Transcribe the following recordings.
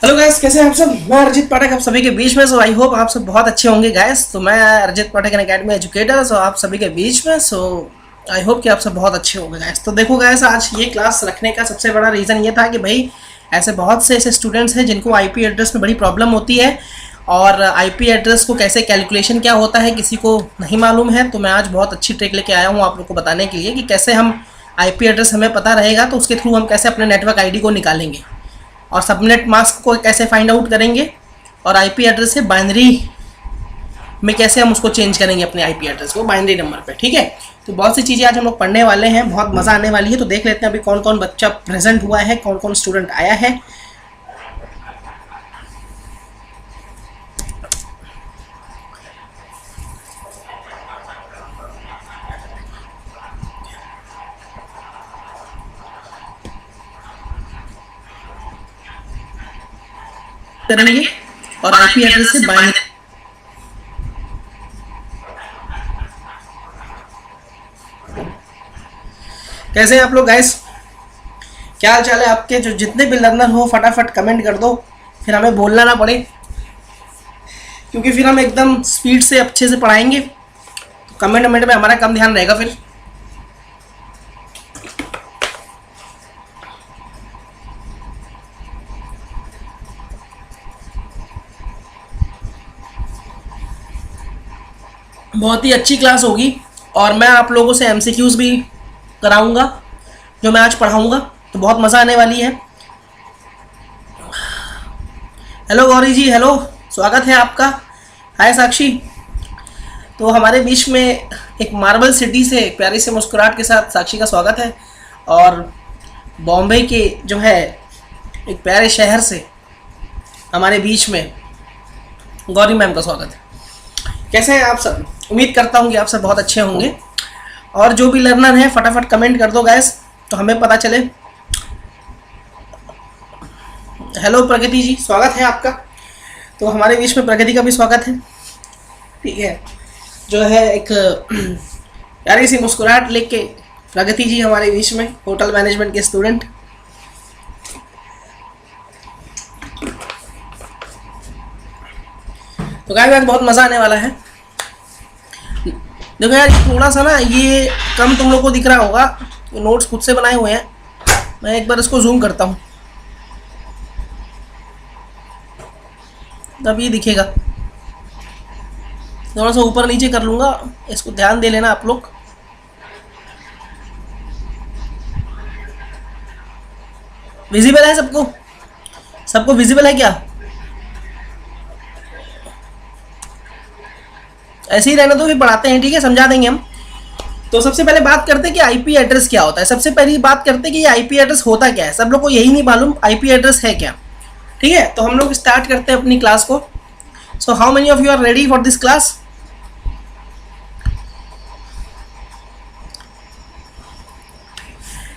Hello guys, कैसे हैं आप सब। मैं अरिजीत पाठक आप सभी के बीच में। सो आई होप आप सब बहुत अच्छे होंगे गाइस। तो मैं अरिजीत पाठक एन अकेडमी एजुकेटर सो आप सभी के बीच में। सो आई होप कि आप सब बहुत अच्छे होंगे गाइस। तो देखो गाइस, आज ये क्लास रखने का सबसे बड़ा रीज़न ये था कि भाई ऐसे बहुत से ऐसे स्टूडेंट्स हैं जिनको आईपी एड्रेस में बड़ी प्रॉब्लम होती है और आईपी एड्रेस को कैसे कैलकुलेशन क्या होता है किसी को नहीं मालूम है। तो मैं आज बहुत अच्छी ट्रिक लेके आया हूँ आप लोग को बताने के लिए कि कैसे हम आईपी एड्रेस हमें पता रहेगा तो उसके थ्रू हम कैसे अपने नेटवर्क आईडी को निकालेंगे और सबनेट मास्क को कैसे फाइंड आउट करेंगे और आईपी एड्रेस से बाइनरी में कैसे हम उसको चेंज करेंगे अपने आईपी एड्रेस को बाइनरी नंबर पे। ठीक है, तो बहुत सी चीज़ें आज हम लोग पढ़ने वाले हैं, बहुत मज़ा आने वाली है। तो देख लेते हैं अभी कौन कौन बच्चा प्रेजेंट हुआ है, कौन कौन स्टूडेंट आया है। करेंगे और आईपी एड्रेस से बाइनरी। कैसे हैं आप लोग गाइस, क्या हाल चाल है आपके। जो जितने भी लर्नर हो फटाफट कमेंट कर दो, फिर हमें बोलना ना पड़े, क्योंकि फिर हम एकदम स्पीड से अच्छे से पढ़ाएंगे। तो कमेंट में हमारा कम ध्यान रहेगा फिर। बहुत ही अच्छी क्लास होगी और मैं आप लोगों से एमसीक्यूज भी कराऊंगा जो मैं आज पढ़ाऊंगा, तो बहुत मज़ा आने वाली है। हेलो गौरी जी, हेलो, स्वागत है आपका। हाय साक्षी। तो हमारे बीच में एक मार्बल सिटी से प्यारी से मुस्कुराहट के साथ साक्षी का स्वागत है और बॉम्बे के जो है एक प्यारे शहर से हमारे बीच में गौरी मैम का स्वागत है। कैसे हैं आप सब, उम्मीद करता हूँ कि आप सब बहुत अच्छे होंगे। और जो भी लर्नर हैं फटाफट कमेंट कर दो गैस, तो हमें पता चले। हेलो प्रगति जी, स्वागत है आपका। तो हमारे बीच में प्रगति का भी स्वागत है। ठीक है, जो है एक प्यारी सी मुस्कुराहट लेके प्रगति जी हमारे बीच में, होटल मैनेजमेंट के स्टूडेंट। तो गाइस आज बहुत मज़ा आने वाला है। देखो यार, थोड़ा सा ना ये कम तुम लोग को दिख रहा होगा, तो नोट्स खुद से बनाए हुए हैं। मैं एक बार इसको जूम करता हूँ तब ये दिखेगा। थोड़ा सा ऊपर नीचे कर लूँगा, इसको ध्यान दे लेना आप लोग। विजिबल है सबको, सबको विजिबल है क्या? ऐसे ही रहना तो फिर पढ़ाते हैं, ठीक है, समझा देंगे हम। तो सबसे पहले बात करते हैं कि आईपी एड्रेस क्या होता है। सबसे पहली बात करते हैं कि ये आईपी एड्रेस होता क्या है। सब लोग को यही नहीं मालूम आईपी एड्रेस है क्या। ठीक है, तो हम लोग स्टार्ट करते हैं अपनी क्लास को। So how many of you are ready for this class?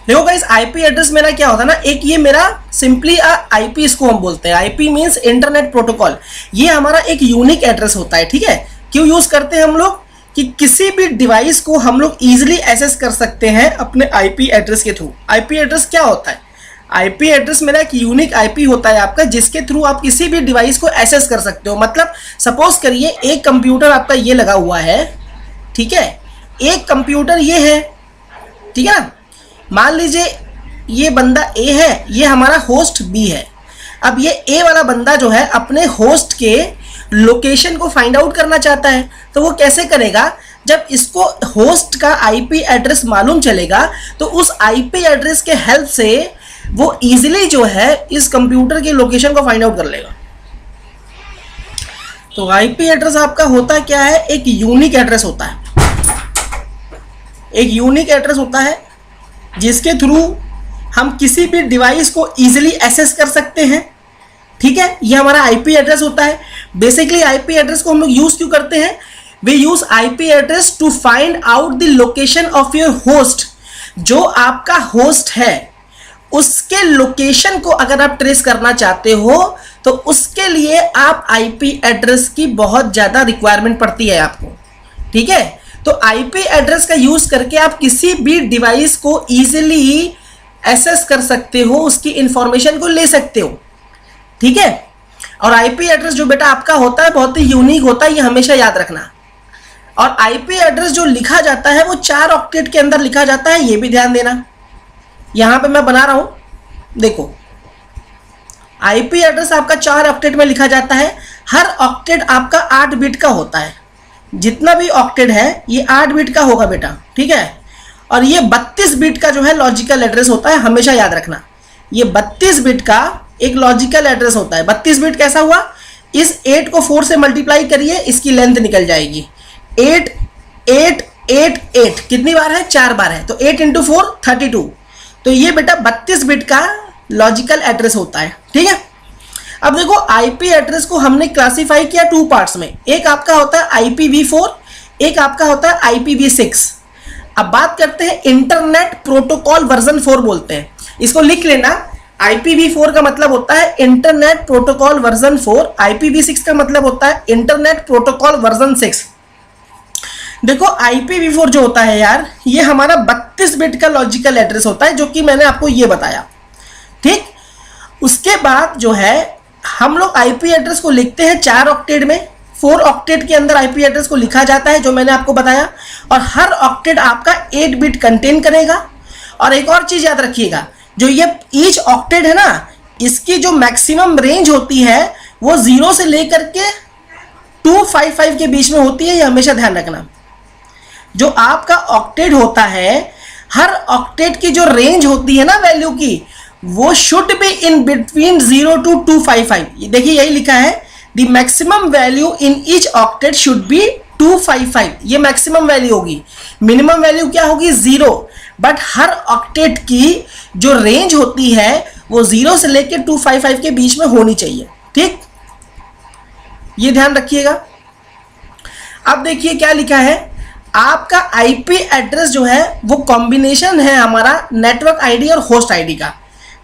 देखो गाइस, आईपी एड्रेस मेरा क्या होता है ना, एक ये मेरा सिंपली आईपी इसको हम बोलते हैं। IP means internet protocol. ये हमारा एक यूनिक एड्रेस होता है। ठीक है, क्यों यूज करते हैं हम लोग कि किसी भी डिवाइस को हम लोग इजीली एक्सेस कर सकते हैं अपने आईपी एड्रेस के थ्रू। आईपी एड्रेस क्या होता है? आईपी एड्रेस मेरा एक यूनिक आईपी होता है आपका, जिसके थ्रू आप किसी भी डिवाइस को एक्सेस कर सकते हो। मतलब सपोज करिए एक कंप्यूटर आपका ये लगा हुआ है, ठीक है, एक कंप्यूटर ये है, ठीक है ना। मान लीजिए ये बंदा ए है, ये हमारा होस्ट बी है। अब ये ए वाला बंदा जो है अपने होस्ट के लोकेशन को फाइंड आउट करना चाहता है, तो वो कैसे करेगा? जब इसको होस्ट का आईपी एड्रेस मालूम चलेगा तो उस आईपी एड्रेस के हेल्प से वो इजीली जो है इस कंप्यूटर के लोकेशन को फाइंड आउट कर लेगा। तो आईपी एड्रेस आपका होता क्या है? एक यूनिक एड्रेस होता है। एक यूनिक एड्रेस होता है जिसके थ्रू हम किसी भी डिवाइस को इजीली एक्सेस कर सकते हैं। ठीक है, ये हमारा आईपी एड्रेस होता है। बेसिकली आईपी एड्रेस को हम लोग यूज क्यों करते हैं? We use IP address to find out the location of your host. जो आपका होस्ट है उसके लोकेशन को अगर आप ट्रेस करना चाहते हो तो उसके लिए आप आईपी एड्रेस की बहुत ज्यादा रिक्वायरमेंट पड़ती है आपको। ठीक है, तो आईपी एड्रेस का यूज करके आप किसी भी डिवाइस को इजीली एक्सेस कर सकते हो, उसकी इंफॉर्मेशन को ले सकते हो। ठीक है। और आईपी एड्रेस जो बेटा आपका होता है बहुत ही यूनिक होता है, ये हमेशा याद रखना। और आईपी एड्रेस जो लिखा जाता है वो 4 ऑक्टेट के अंदर लिखा जाता है, ये भी ध्यान देना। यहां पे मैं बना रहा हूं, देखो आईपी एड्रेस आपका 4 ऑक्टेट में लिखा जाता है। हर ऑक्टेट आपका 8 बिट का होता है। जितना भी ऑक्टेट है ये 8 बिट का होगा बेटा, ठीक है। और ये 32 बिट का जो है लॉजिकल एड्रेस होता है, हमेशा याद रखना। ये 32 बिट का एक लॉजिकल एड्रेस होता है। 32 बिट कैसा हुआ, इस 8 को 4 से मल्टीप्लाई करिए, इसकी लेंथ निकल जाएगी। 8 8 8 8 कितनी बार है, 4 बार है, तो 8 × 4 32। तो ये बेटा 32 बिट का लॉजिकल एड्रेस होता है, ठीक है। अब देखो आईपी एड्रेस को हमने क्लासिफाई किया 2 पार्ट्स में। एक आपका होता है IPv4, एक आपका होता है IPv6। अब बात करते हैं इंटरनेट प्रोटोकॉल वर्जन 4 बोलते हैं, इसको लिख लेना। IPv4 का मतलब होता है इंटरनेट प्रोटोकॉल वर्जन 4, IPv6 का मतलब होता है इंटरनेट प्रोटोकॉल वर्जन 6। देखो IPv4 जो होता है यार, ये हमारा 32 बिट का लॉजिकल एड्रेस होता है, जो कि मैंने आपको ये बताया, ठीक। उसके बाद जो है हम लोग आईपी एड्रेस को लिखते हैं 4 ऑक्टेट में। 4 ऑक्टेट के अंदर आईपी एड्रेस को लिखा जाता है, जो मैंने आपको बताया। और हर ऑक्टेट आपका 8 बिट कंटेन करेगा। और एक और चीज याद रखिएगा, जो ये ईच ऑक्टेट है ना, इसकी जो मैक्सिमम रेंज होती है वो 0 से लेकर के 255 के बीच में होती है, ये हमेशा ध्यान रखना। जो आपका ऑक्टेट होता है, हर ऑक्टेट की जो रेंज होती है ना वैल्यू की, वो should be in between 0 to 255। देखिए यही लिखा है, the maximum value in each octet should be 255। ये मैक्सिमम वैल्यू होगी। मिनिमम वैल्यू क्या होगी, 0। बट हर ऑक्टेट की जो रेंज होती है वो 0 से लेकर 255 के बीच में होनी चाहिए, ठीक। ये ध्यान रखिएगा। अब देखिए क्या लिखा है, आपका आईपी एड्रेस जो है वो कॉम्बिनेशन है हमारा नेटवर्क आईडी और होस्ट आईडी का,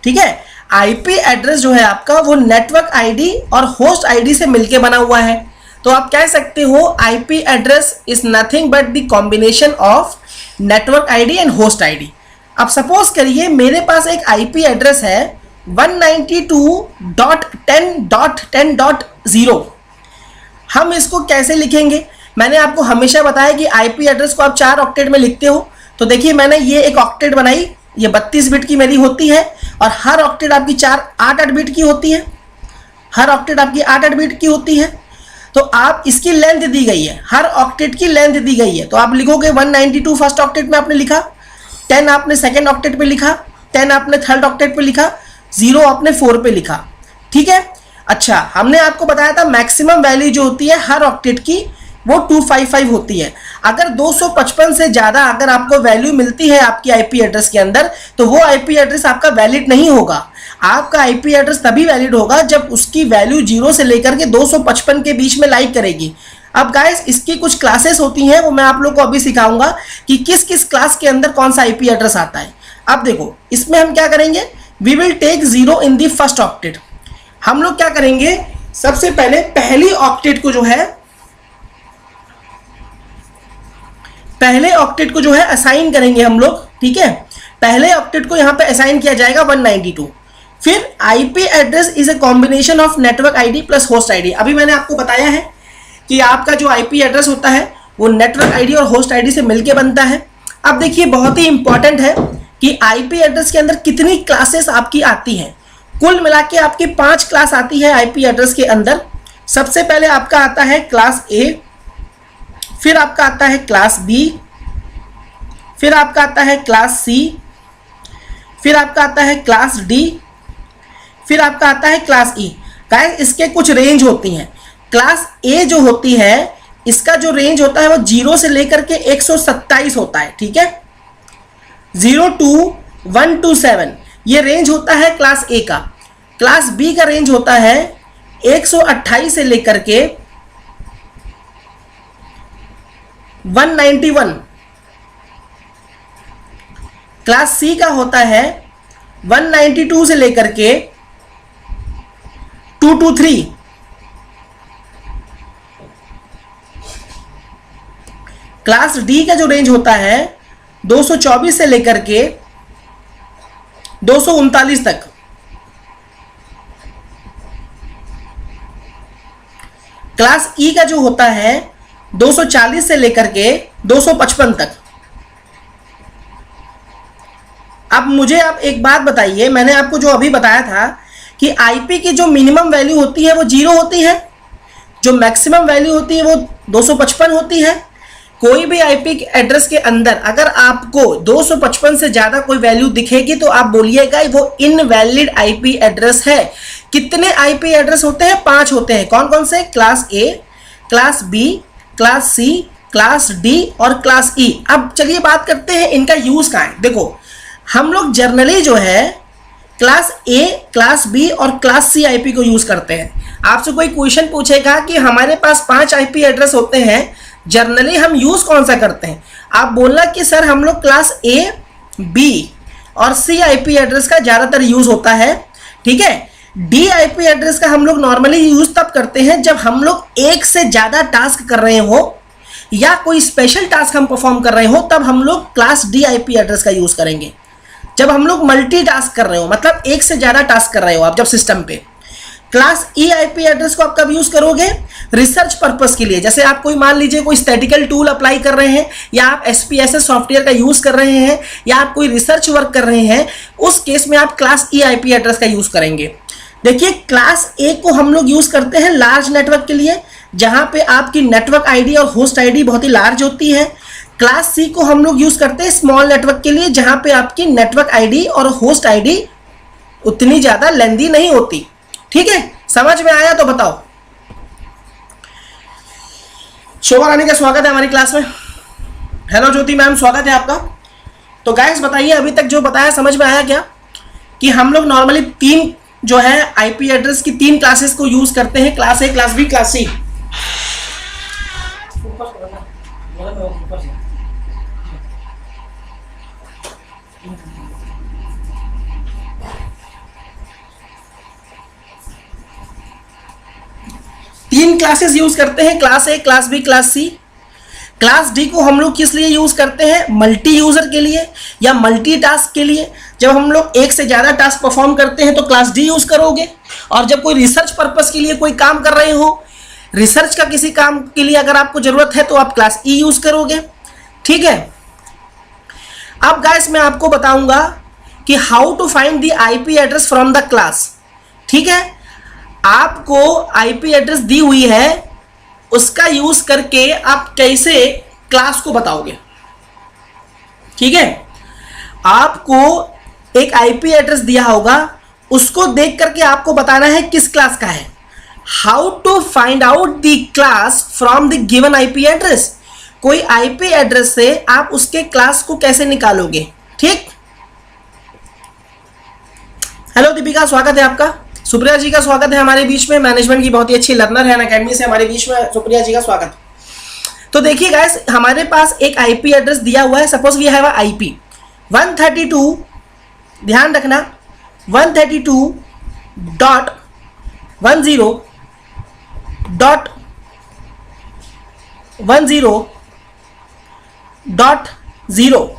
ठीक है। आईपी एड्रेस जो है आपका वो नेटवर्क आईडी और होस्ट आईडी से मिलके बना हुआ है। तो आप कह सकते हो IP address is nothing but the combination of network ID and host ID. अब सपोज करिए मेरे पास एक आईपी एड्रेस है 192.10.10.0। हम इसको कैसे लिखेंगे, मैंने आपको हमेशा बताया कि आईपी एड्रेस को आप 4 ऑक्टेट में लिखते हो। तो देखिए मैंने ये एक ऑक्टेट बनाई, ये 32 बिट की मेरी होती है। और हर ऑक्टेट आपकी 8-8 बिट की होती है। हर ऑक्टेट आपकी 8-8 बिट की होती है। तो आप इसकी लेंथ दी गई है, हर ऑक्टेट की लेंथ दी गई है। तो आप लिखोगे 192 फर्स्ट ऑक्टेट में आपने लिखा, 10 आपने सेकेंड ऑक्टेट पे लिखा, 10 आपने थर्ड ऑक्टेट पे लिखा, 0 आपने 4 पे लिखा, ठीक है। अच्छा, हमने आपको बताया था मैक्सिमम वैल्यू जो होती है हर ऑक्टेट की वो 255 होती है। अगर 255 से ज़्यादा अगर आपको वैल्यू मिलती है आपकी आईपी एड्रेस के अंदर, तो वो आईपी एड्रेस आपका वैलिड नहीं होगा। आपका आईपी एड्रेस तभी वैलिड होगा जब उसकी वैल्यू 0 से लेकर के 255 के बीच में लाइक करेगी। अब गाइस इसकी कुछ क्लासेस होती हैं, वो मैं आप लोग को अभी सिखाऊंगा कि किस किस क्लास के अंदर कौन सा आईपी एड्रेस आता है। अब देखो इसमें हम क्या करेंगे, we will take 0 in the first octet. हम लोग क्या करेंगे, सबसे पहले पहली ऑक्टेट को जो है, पहले ऑक्टेट को जो है असाइन करेंगे हम लोग, ठीक है। पहले ऑक्टेट को यहां पे असाइन किया जाएगा 192। फिर IP address is a combination of network ID plus host ID. अभी मैंने आपको बताया है कि आपका जो आईपी एड्रेस होता है वो नेटवर्क आईडी और होस्ट आईडी से मिलके बनता है। अब देखिए बहुत ही इंपॉर्टेंट है कि आईपी एड्रेस के अंदर कितनी क्लासेस आपकी आती हैं। कुल मिला के आपकी 5 क्लास आती है आईपी एड्रेस के अंदर। सबसे पहले आपका आता है क्लास ए, फिर आपका आता है क्लास बी, फिर आपका आता है क्लास सी, फिर आपका आता है क्लास डी, फिर आपका आता है क्लास ई। गाइस इसके कुछ रेंज होती हैं। क्लास ए जो होती है इसका जो रेंज होता है वो 0 से लेकर के 127 होता है, ठीक है। 0 to 127 ये रेंज होता है क्लास ए का। क्लास बी का रेंज होता है 128 से लेकर के 191। क्लास सी का होता है 192 से लेकर के 223। क्लास डी का जो रेंज होता है 224 से लेकर के 239 तक। क्लास ई का जो होता है 240 से लेकर के 255 तक। अब मुझे आप एक बात बताइए, मैंने आपको जो अभी बताया था कि आईपी की जो मिनिमम वैल्यू होती है वो 0 होती है, जो मैक्सिमम वैल्यू होती है वो 255 होती है। कोई भी आईपी एड्रेस के अंदर अगर आपको 255 से ज्यादा कोई वैल्यू दिखेगी तो आप बोलिएगा वो इनवैलिड आईपी एड्रेस है। कितने आईपी एड्रेस होते हैं? 5 होते हैं। कौन कौन से? Class A, class B, class C, class D और क्लास ई। अब चलिए बात करते हैं इनका यूज कहाँ है। देखो, हम लोग जनरली जो है क्लास ए, क्लास बी और क्लास सी आईपी को यूज करते हैं। आपसे कोई क्वेश्चन पूछेगा कि हमारे पास 5 आईपी एड्रेस होते हैं, जनरली हम यूज कौन सा करते हैं? आप बोलना कि सर हम लोग क्लास ए, बी और सी आईपी एड्रेस का ज्यादातर यूज होता है, ठीक है। डी आईपी एड्रेस का हम लोग नॉर्मली यूज तब करते हैं जब हम लोग एक से ज्यादा टास्क कर रहे हो या कोई स्पेशल टास्क हम परफॉर्म कर रहे हो, तब हम लोग क्लास डी आईपी एड्रेस का यूज करेंगे। जब हम लोग मल्टी टास्क कर रहे हो, मतलब एक से ज्यादा टास्क कर रहे हो आप जब सिस्टम पे। क्लास ई आईपी एड्रेस को आप कब यूज करोगे? रिसर्च पर्पस के लिए। जैसे आप कोई मान लीजिए कोई स्टैटिकल टूल अप्लाई कर रहे हैं या आप एसपीएसएस सॉफ्टवेयर का यूज कर रहे हैं या आप कोई रिसर्च वर्क कर रहे हैं, उस केस में आप क्लास ई आईपी एड्रेस का यूज करेंगे। देखिए, क्लास ए को हम लोग यूज करते हैं लार्ज नेटवर्क के लिए, जहां पे आपकी नेटवर्क आईडी और होस्ट आईडी बहुत ही लार्ज होती है। क्लास सी को हम लोग यूज करते हैं स्मॉल नेटवर्क के लिए, जहां पे आपकी नेटवर्क आईडी और होस्ट आईडी उतनी ज्यादा लेंदी नहीं होती। ठीक है, समझ में आया तो बताओ। शोभा रानी का स्वागत है हमारी क्लास में। हेलो ज्योति मैम, स्वागत है आपका। तो गाइस बताइए, अभी तक जो बताया समझ में आया क्या? कि हम लोग नॉर्मली 3 जो है आईपी एड्रेस की 3 क्लासेस को यूज करते हैं, class A, class B, class C. तीन क्लासेस यूज करते हैं, class A, class B, class C. Class D को हम लोग किस लिए यूज करते हैं? मल्टी यूजर के लिए या मल्टी टास्क के लिए। जब हम लोग एक से ज्यादा टास्क परफॉर्म करते हैं तो क्लास डी यूज करोगे, और जब कोई रिसर्च पर्पस के लिए कोई काम कर रहे हो, रिसर्च का किसी काम के लिए अगर आपको जरूरत है तो आप क्लास ई यूज करोगे। ठीक है, अब गाइस मैं आपको बताऊंगा कि how to find the IP address from the class. ठीक है, आपको आईपी एड्रेस दी हुई है, उसका यूज करके आप कैसे क्लास को बताओगे। ठीक है, आपको एक आईपी एड्रेस दिया होगा, उसको देख करके आपको बताना है किस क्लास का है। How to find out the class from the given IP address. कोई आईपी एड्रेस से आप उसके क्लास को कैसे निकालोगे। ठीक, हेलो दीपिका, स्वागत है आपका। सुप्रिया जी का स्वागत है हमारे बीच में, मैनेजमेंट की बहुत ही अच्छी लर्नर है अकेडमी से हमारे बीच में। सुप्रिया जी का स्वागत। तो देखिए गाइस, हमारे पास एक आईपी एड्रेस दिया हुआ है। Suppose we have a IP 132, ध्यान रखना 132.10.10.0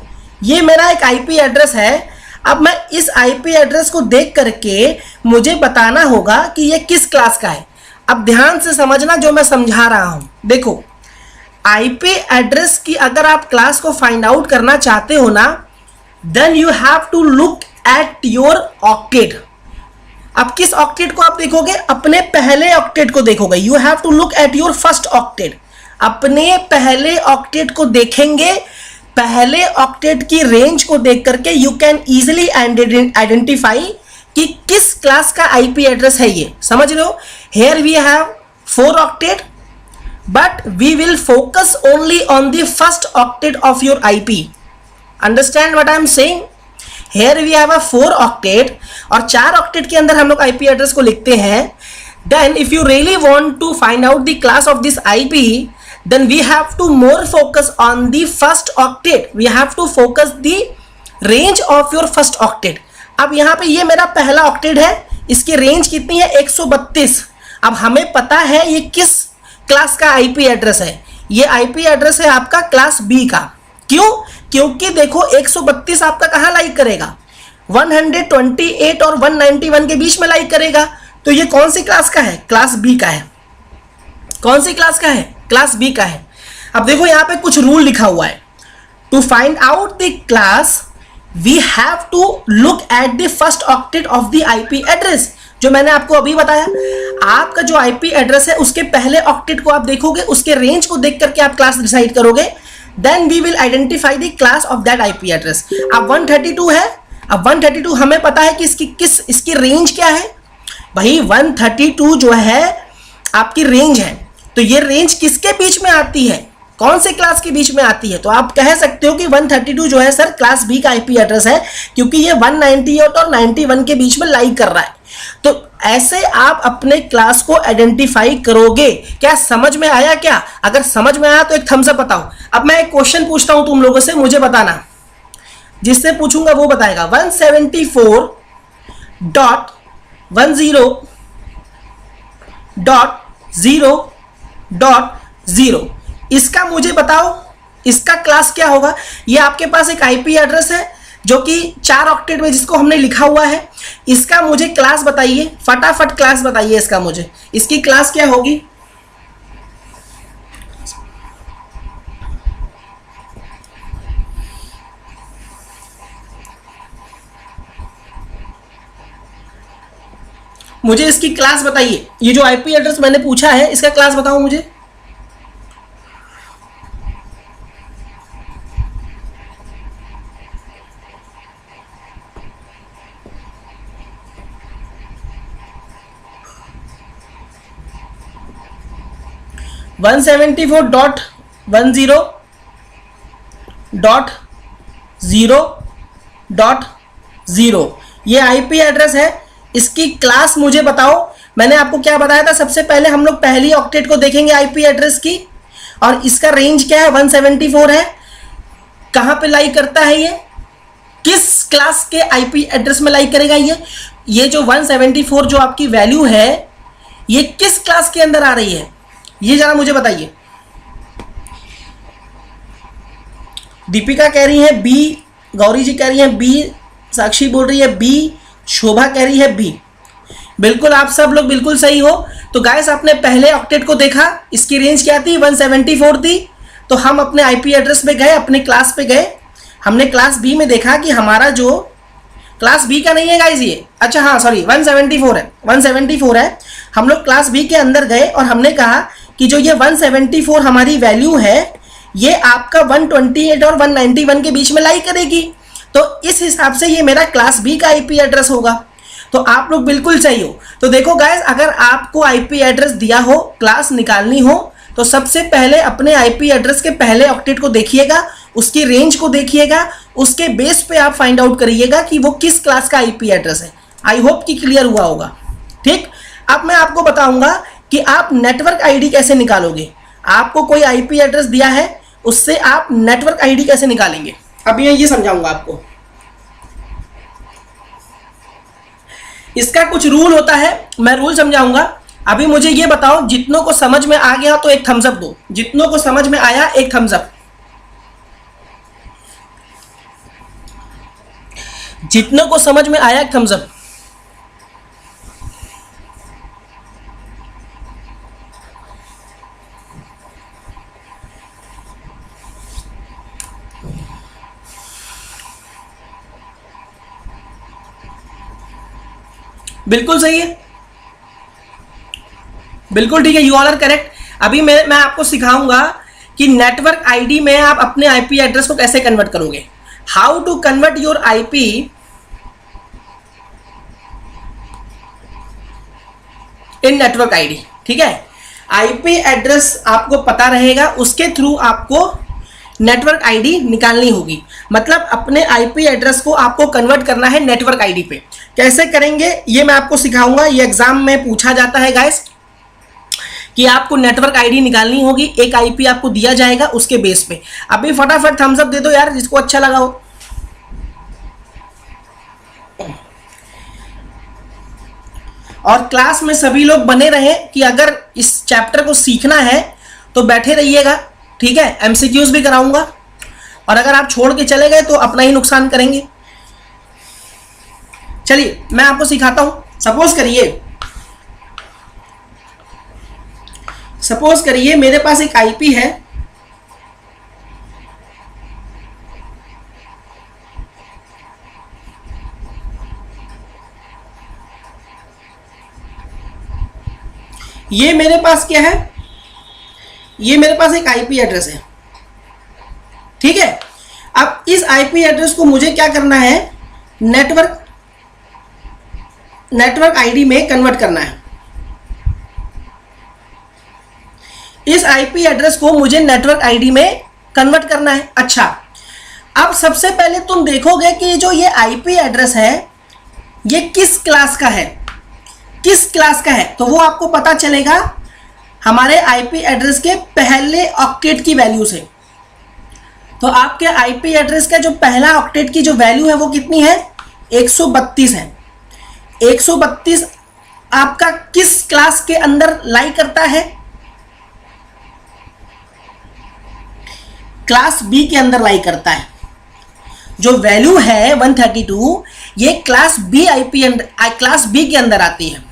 ये मेरा एक आईपी एड्रेस है। अब मैं इस आईपी एड्रेस को देख करके मुझे बताना होगा कि ये किस क्लास का है। अब ध्यान से समझना जो मैं समझा रहा हूं। देखो, आईपी एड्रेस की अगर आप क्लास को फाइंड आउट करना चाहते हो ना, then you have to look at your octet. अब किस ऑक्टेट को आप देखोगे? अपने पहले ऑक्टेट को देखोगे। You have to look at your first octet. अपने पहले ऑक्टेट को देखेंगे। पहले ऑक्टेट की रेंज को देख करके यू कैन इजिली आइडेंटिफाई कि किस क्लास का आईपी एड्रेस है ये। समझ रहे हो? Here we have 4 octet, but we will focus only on the first octet of your IP. Understand what I am saying? Here we have a 4 octet, और 4 octet के अंदर हम लोग आईपी एड्रेस को लिखते हैं। Then if you really want to find out the class of this IP, then we have to more focus on the first octet. We have to focus the range of your first octet. अब यहाँ पे ये मेरा पहला octet है, इसकी range कितनी है? 132। अब हमें पता है ये किस क्लास का आईपी एड्रेस है। ये आईपी एड्रेस है आपका क्लास बी का। क्यों? क्योंकि देखो 132 आपका कहाँ लाइक करेगा? 128 और 191 के बीच में लाइक करेगा। तो ये कौन सी क्लास का है? क्लास बी का है। कौन सी क्लास का है? क्लास बी का है। अब देखो यहाँ पे कुछ रूल लिखा हुआ है, to find out the class we have to look at the first octet of the IP address. जो मैंने आपको अभी बताया, आपका जो आईपी एड्रेस है उसके पहले ऑक्टेट को आप देखोगे, उसके रेंज को देख करके आप क्लास डिसाइड करोगे, then we will identify the class of that IP address. अब 132 है, अब 132 हमें पता है कि इसकी रेंज क्या है भाई, 132 जो है आपकी रेंज है, तो ये रेंज किसके बीच में आती है, कौन से क्लास के बीच में आती है? तो आप कह सकते हो कि 132 जो है सर क्लास बी का आईपी एड्रेस है, क्योंकि ये 198 और 91 के बीच में लाई कर रहा है। तो ऐसे आप अपने क्लास को आइडेंटिफाई करोगे। क्या समझ में आया? क्या अगर समझ में आया तो एक थम्स अप बताओ। अब मैं एक क्वेश्चन पूछता हूं तुम लोगों से, मुझे बताना, जिससे पूछूंगा वो बताएगा। 174.10.0.0 इसका मुझे बताओ, इसका क्लास क्या होगा? ये आपके पास एक आईपी एड्रेस है जो कि 4 ऑक्टेट में जिसको हमने लिखा हुआ है, इसका मुझे क्लास बताइए, फटाफट क्लास बताइए इसका मुझे, इसकी क्लास क्या होगी? मुझे इसकी क्लास बताइए। ये जो आईपी एड्रेस मैंने पूछा है इसका क्लास बताओ मुझे। वन 174.10.0.0 ये आईपी एड्रेस है, इसकी क्लास मुझे बताओ। मैंने आपको क्या बताया था, सबसे पहले हम लोग पहली ऑक्टेट को देखेंगे आईपी एड्रेस की, और इसका रेंज क्या है? 174 है। कहां पे लाई करता है ये, किस क्लास के आईपी एड्रेस में लाई करेगा ये जो 174 जो आपकी वैल्यू है ये किस क्लास के अंदर आ रही है, ये जरा मुझे बताइए। दीपिका कह रही है बी, गौरी जी कह रही है बी, साक्षी बोल रही है बी, शोभा कह रही है बी। बिल्कुल आप सब लोग बिल्कुल सही हो। तो गाइस आपने पहले ऑक्टेट को देखा, इसकी रेंज क्या थी? 174 थी। तो हम अपने आईपी एड्रेस पे गए, अपने क्लास पे गए, हमने क्लास बी में देखा कि हमारा जो क्लास बी का नहीं है गाइस ये, अच्छा हाँ सॉरी 174 है, 174 है। हम लोग क्लास बी के अंदर गए और हमने कहा कि जो ये 174 हमारी वैल्यू है ये आपका 128 और 191 के बीच में लाई करेगी, तो इस हिसाब से ये मेरा क्लास बी का आईपी एड्रेस होगा। तो आप लोग बिल्कुल सही हो। तो देखो गाइस, अगर आपको आईपी एड्रेस दिया हो, क्लास निकालनी हो, तो सबसे पहले अपने आईपी एड्रेस के पहले ऑक्टेट को देखिएगा, उसकी रेंज को देखिएगा, उसके बेस पे आप फाइंड आउट करिएगा कि वो किस क्लास का आईपी एड्रेस है। आई होप कि क्लियर हुआ होगा। ठीक, अब मैं आपको बताऊंगा कि आप नेटवर्क आईडी कैसे निकालोगे। आपको कोई आईपी एड्रेस दिया है, उससे आप नेटवर्क आईडी कैसे निकालेंगे, अभी मैं ये समझाऊंगा आपको। इसका कुछ रूल होता है, मैं रूल समझाऊंगा। अभी मुझे ये बताओ, जितनों को समझ में आ गया तो एक थम्स अप दो, जितनों को समझ में आया एक थम्स अप, जितनों को समझ में आया एक थम्स अप। बिल्कुल सही है, बिल्कुल ठीक है, यू ऑल आर करेक्ट। अभी मैं आपको सिखाऊंगा कि नेटवर्क आईडी में आप अपने आईपी एड्रेस को कैसे कन्वर्ट करोगे, how to convert your IP in network ID. ठीक है, आईपी एड्रेस आपको पता रहेगा, उसके थ्रू आपको नेटवर्क आईडी निकालनी होगी। मतलब अपने आईपी एड्रेस को आपको कन्वर्ट करना है नेटवर्क आईडी पे। कैसे करेंगे ये मैं आपको सिखाऊंगा। ये एग्जाम में पूछा जाता है गाइस कि आपको नेटवर्क आईडी निकालनी होगी, एक आईपी आपको दिया जाएगा उसके बेस पे। अभी फटाफट थम्स अप दे दो यार जिसको अच्छा लगा हो। और क्लास में सभी लोग बने रहें कि अगर इस चैप्टर को सीखना है तो बैठे रहिएगा। ठीक है, एमसीक्यूज भी कराऊंगा, और अगर आप छोड़ के चले गए तो अपना ही नुकसान करेंगे। चलिए मैं आपको सिखाता हूं। सपोज करिए सपोज करिए मेरे पास एक आईपी है, ये मेरे पास क्या है, ये मेरे पास एक आईपी एड्रेस है, ठीक है। अब इस आईपी एड्रेस को मुझे क्या करना है, नेटवर्क आईडी में कन्वर्ट करना है। इस आईपी एड्रेस को मुझे नेटवर्क आईडी में कन्वर्ट करना है। अच्छा, अब सबसे पहले तुम देखोगे कि जो ये आईपी एड्रेस है ये किस क्लास का है, किस क्लास का है, तो वो आपको पता चलेगा हमारे आईपी एड्रेस के पहले ऑक्टेट की वैल्यू से। तो आपके आईपी एड्रेस का जो पहला ऑक्टेट की जो वैल्यू है वो कितनी है, 132 है। 132 आपका किस क्लास के अंदर लाई करता है, क्लास बी के अंदर लाई करता है। जो वैल्यू है 132 ये क्लास बी क्लास बी के अंदर आती है,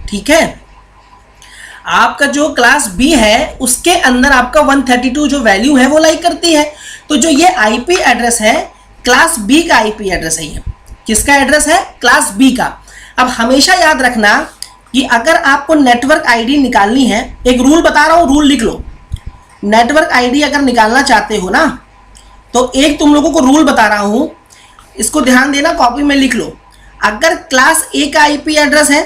ठीक है। आपका जो क्लास बी है उसके अंदर आपका 132 जो वैल्यू है वो लाई करती है। तो जो ये आईपी एड्रेस है क्लास बी का आईपी एड्रेस है, ये किसका एड्रेस है, क्लास बी का। अब हमेशा याद रखना कि अगर आपको नेटवर्क आईडी निकालनी है, एक रूल बता रहा हूं, रूल लिख लो। नेटवर्क आईडी अगर निकालना चाहते हो ना, तो एक तुम लोगों को रूल बता रहा हूं, इसको ध्यान देना, कॉपी में लिख लो। अगर क्लास ए का आईपी एड्रेस है,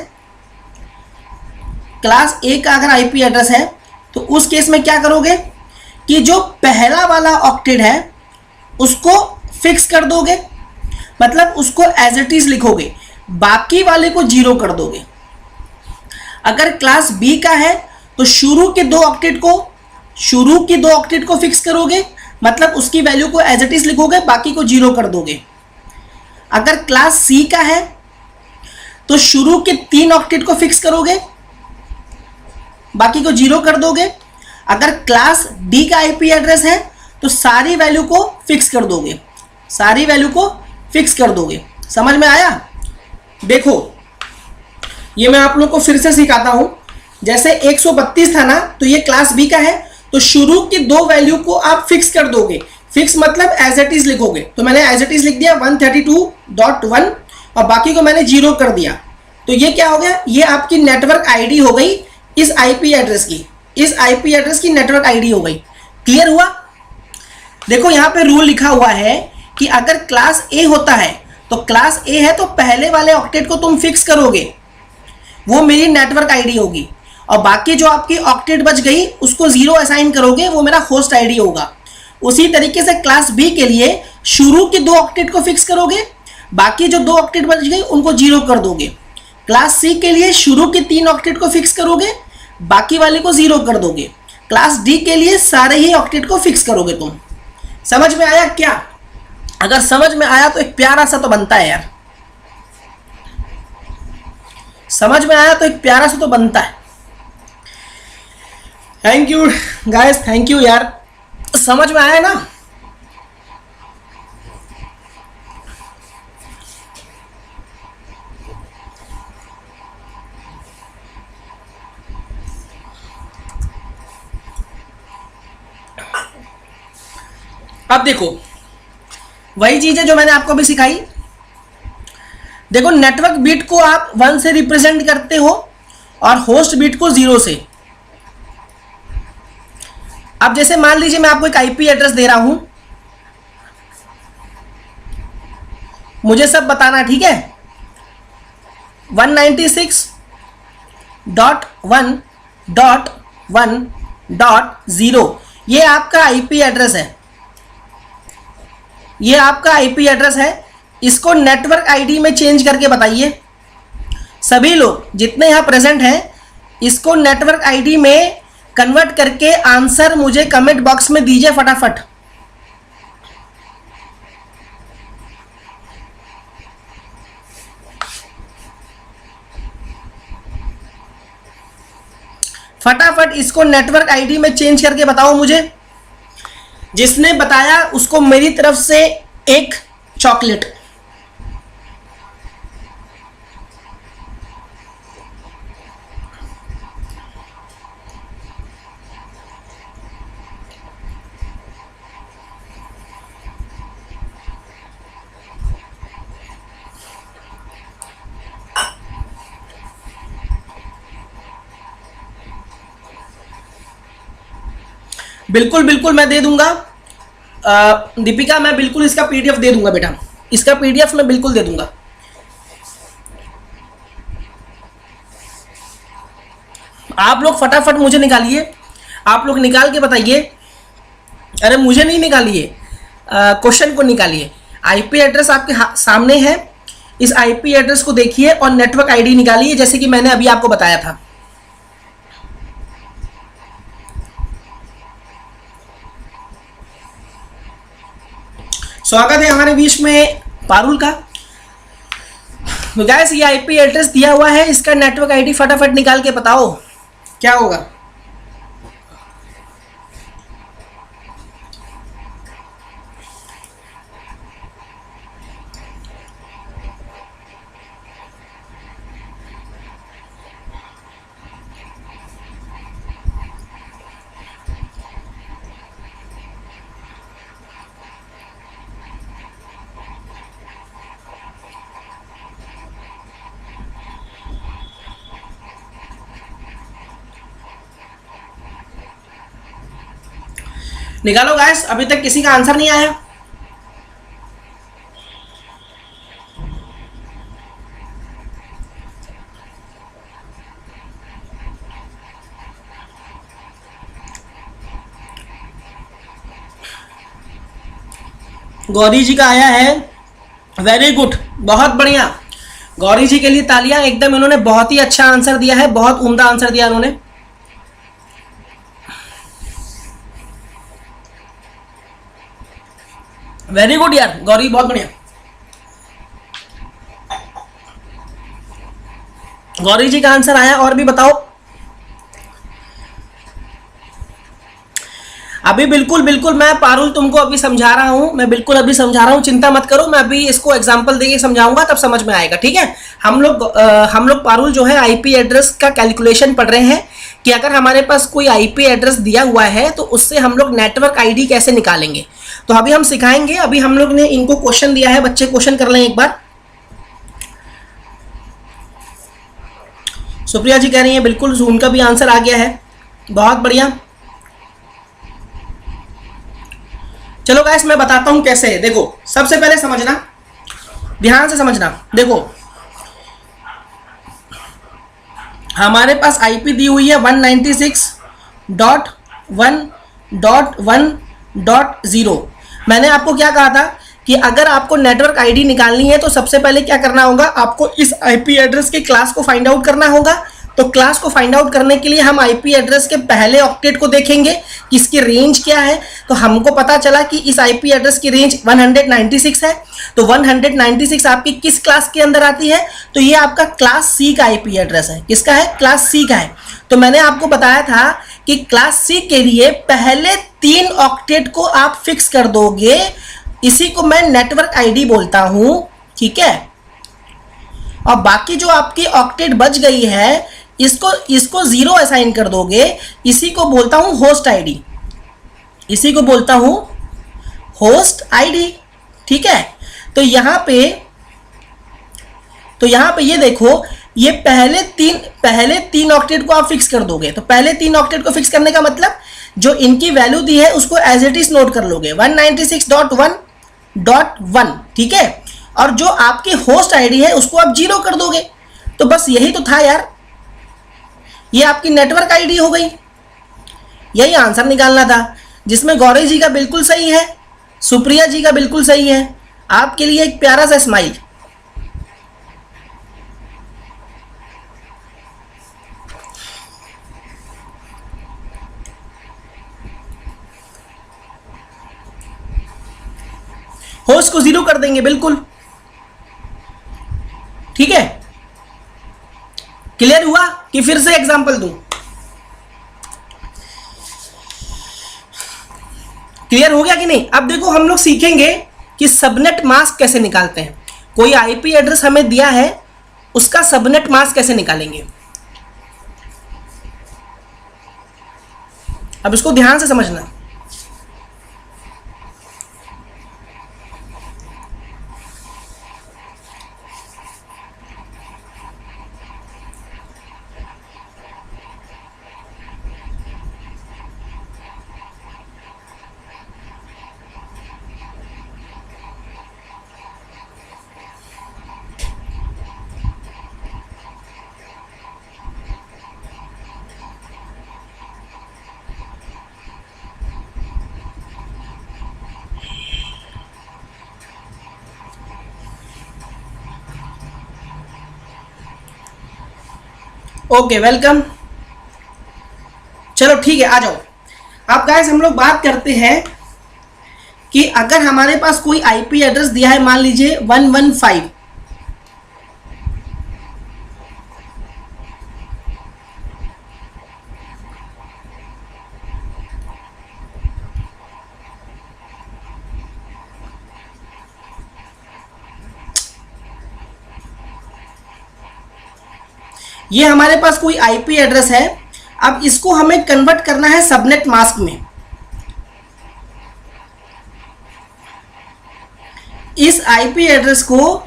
क्लास ए का अगर आईपी एड्रेस है, तो उस केस में क्या करोगे कि जो पहला वाला ऑक्टेट है उसको फिक्स कर दोगे, मतलब उसको एज इट इज लिखोगे, बाकी वाले को 0 कर दोगे। अगर क्लास बी का है तो शुरू की दो ऑक्टेट को फिक्स करोगे, मतलब उसकी वैल्यू को एज इट इज लिखोगे, बाकी को 0 कर दोगे। अगर क्लास सी का है तो शुरू के 3 ऑक्टेट को फिक्स करोगे, बाकी को 0 कर दोगे। अगर क्लास डी का आईपी एड्रेस है तो सारी वैल्यू को फिक्स कर दोगे, सारी वैल्यू को फिक्स कर दोगे। समझ में आया? देखो ये मैं आप लोग को फिर से सिखाता हूं। जैसे 132 था ना, तो ये क्लास बी का है, तो शुरू की 2 वैल्यू को आप फिक्स कर दोगे। फिक्स मतलब एज इट इज लिखोगे, तो मैंने एज इट इज लिख दिया 132.1 और बाकी को मैंने 0 कर दिया। तो ये क्या हो गया, ये आपकी नेटवर्क आईडी हो गई इस आईपी एड्रेस की, इस आईपी एड्रेस की नेटवर्क आईडी हो गई। क्लियर हुआ? देखो यहां पे रूल लिखा हुआ है कि अगर क्लास ए होता है, तो क्लास ए है तो पहले वाले ऑक्टेट को तुम फिक्स करोगे, वो मेरी नेटवर्क आईडी होगी, और बाकी जो आपकी ऑक्टेट बच गई उसको 0 असाइन करोगे, वो मेरा होस्ट आईडी होगा। उसी तरीके से क्लास बी के लिए शुरू के 2 ऑक्टेट को फिक्स करोगे, बाकी जो 2 ऑक्टेट बच गई उनको 0 कर दोगे। क्लास सी के लिए शुरू के 3 ऑक्टेट को फिक्स करोगे, बाकी वाले को 0 कर दोगे। क्लास डी के लिए सारे ही ऑक्टेट को फिक्स करोगे तुम। समझ में आया क्या? अगर समझ में आया तो एक प्यारा सा तो बनता है यार, समझ में आया तो एक प्यारा सा तो बनता है। Thank you guys, thank you यार, समझ में आया ना? अब देखो वही चीज है जो मैंने आपको भी सिखाई। देखो नेटवर्क बिट को आप 1 से रिप्रेजेंट करते हो और होस्ट बिट को 0 से। अब जैसे मान लीजिए मैं आपको एक आईपी एड्रेस दे रहा हूं, मुझे सब बताना, ठीक है। 196.1.1.0 ये आपका आईपी एड्रेस है, ये आपका आईपी एड्रेस है। इसको नेटवर्क आईडी में चेंज करके बताइए, सभी लोग जितने यहां प्रेजेंट हैं इसको नेटवर्क आईडी में कन्वर्ट करके आंसर मुझे कमेंट बॉक्स में दीजिए फटाफट। फटाफट इसको नेटवर्क आईडी में चेंज करके बताओ मुझे। जिसने बताया उसको मेरी तरफ से एक चॉकलेट। बिल्कुल बिल्कुल मैं दे दूंगा। दीपिका मैं बिल्कुल इसका पीडीएफ दे दूंगा बेटा, इसका पीडीएफ मैं बिल्कुल दे दूंगा। आप लोग फटाफट मुझे निकालिए, आप लोग निकाल के बताइए। अरे मुझे नहीं निकालिए, क्वेश्चन को निकालिए। आईपी एड्रेस आपके सामने है, इस आईपी एड्रेस को देखिए और नेटवर्क आईडी निकालिए, जैसे कि मैंने अभी आपको बताया था। स्वागत है हमारे बीच में पारुल का। तो गाइस ये आईपी एड्रेस दिया हुआ है, इसका नेटवर्क आईडी फटाफट निकाल के बताओ क्या होगा। निकालो गाइस, अभी तक किसी का आंसर नहीं आया। गौरी जी का आया है, वेरी गुड, बहुत बढ़िया। गौरी जी के लिए तालियां, एकदम इन्होंने बहुत ही अच्छा आंसर दिया है, बहुत उम्दा आंसर दिया इन्होंने। वेरी गुड यार गौरी, बहुत बढ़िया। गौरी जी का आंसर आया, और भी बताओ। अभी बिल्कुल बिल्कुल मैं पारुल तुमको अभी समझा रहा हूं, मैं बिल्कुल अभी समझा रहा हूं, चिंता मत करो। मैं अभी इसको एग्जांपल देके समझाऊंगा, तब समझ में आएगा, ठीक है। हम लोग पारुल जो है आईपी एड्रेस का कैलकुलेशन पढ़ रहे हैं कि अगर हमारे पास कोई आईपी एड्रेस दिया हुआ है तो उससे हम लोग नेटवर्क आईडी कैसे निकालेंगे, तो अभी हम सिखाएंगे। अभी हम लोग ने इनको क्वेश्चन दिया है, बच्चे क्वेश्चन कर लें एक बार। सुप्रिया जी कह रही है बिल्कुल, उनका भी आंसर आ गया है, बहुत बढ़िया। चलो गाइस मैं बताता हूं कैसे। देखो सबसे पहले समझना, ध्यान से समझना। देखो हमारे पास आईपी दी हुई है 196.1.1.0। मैंने आपको क्या कहा था कि अगर आपको नेटवर्क आईडी निकालनी है तो सबसे पहले क्या करना होगा, आपको इस आईपी एड्रेस के क्लास को फाइंड आउट करना होगा। तो क्लास को फाइंड आउट करने के लिए हम आईपी एड्रेस के पहले ऑक्टेट को देखेंगे कि इसकी रेंज क्या है। तो हमको पता चला कि इस आईपी एड्रेस की रेंज 196 है। तो 196 आपकी किस क्लास के अंदर आती है, तो ये आपका क्लास सी का आईपी एड्रेस है। किसका है? क्लास सी का है। तो मैंने आपको बताया था कि क्लास सी के लिए पहले 3 ऑक्टेट को आप फिक्स कर दोगे, इसी को मैं नेटवर्क आईडी बोलता हूं, ठीक है। और बाकी जो आपकी ऑक्टेट बच गई है इसको 0 असाइन कर दोगे, इसी को बोलता हूं होस्ट आईडी, इसी को बोलता हूं होस्ट आईडी, ठीक है। तो यहां पे ये देखो, ये पहले तीन ऑक्टेट को आप फिक्स कर दोगे। तो पहले 3 ऑक्टेट को फिक्स करने का मतलब जो इनकी वैल्यू दी है उसको एज इट इज नोट कर लोगे 196.1.1, ठीक है। और जो आपकी होस्ट आईडी है उसको आप 0 कर दोगे। तो बस यही तो था यार, ये आपकी नेटवर्क आईडी हो गई। यही आंसर निकालना था, जिसमें गौरी जी का बिल्कुल सही है, सुप्रिया जी का बिल्कुल सही है। आपके लिए एक प्यारा सा स्माइल। होस्ट को 0 कर देंगे, बिल्कुल ठीक है। क्लियर हुआ कि फिर से एग्जांपल दूं? क्लियर हो गया कि नहीं? अब देखो हम लोग सीखेंगे कि सबनेट मास्क कैसे निकालते हैं। कोई आईपी एड्रेस हमें दिया है, उसका सबनेट मास्क कैसे निकालेंगे। अब इसको ध्यान से समझना। Okay welcome. चलो ठीक है, आ जाओ। अब गाइस हम लोग बात करते हैं कि अगर हमारे पास कोई आईपी एड्रेस दिया है, मान लीजिए 115, ये हमारे पास कोई आईपी एड्रेस है। अब इसको हमें कन्वर्ट करना है सबनेट मास्क में। इस आईपी एड्रेस को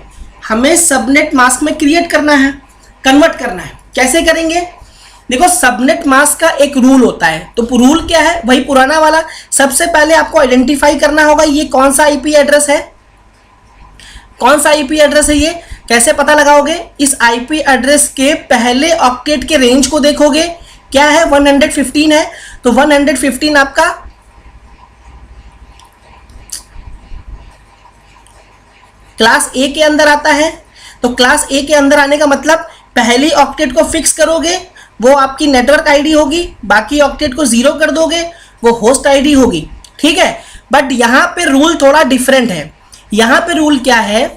हमें सबनेट मास्क में क्रिएट करना है, कन्वर्ट करना है। कैसे करेंगे? देखो, सबनेट मास्क का एक रूल होता है। तो रूल क्या है? वही पुराना वाला। सबसे पहले आपको आइडेंटिफाई करना होगा ये कौन सा आईपी एड्रेस है, कौन सा आईपी एड्रेस है ये। कैसे पता लगाओगे? इस आईपी एड्रेस के पहले ऑक्टेट के रेंज को देखोगे। क्या है? 115 है, तो 115 आपका क्लास ए के अंदर आता है। तो क्लास ए के अंदर आने का मतलब पहली ऑक्टेट को फिक्स करोगे, वो आपकी नेटवर्क आईडी होगी। बाकी ऑक्टेट को 0 कर दोगे, वो होस्ट आईडी होगी। ठीक है, बट यहां पे रूल थोड़ा डिफरेंट है। यहां पे रूल क्या है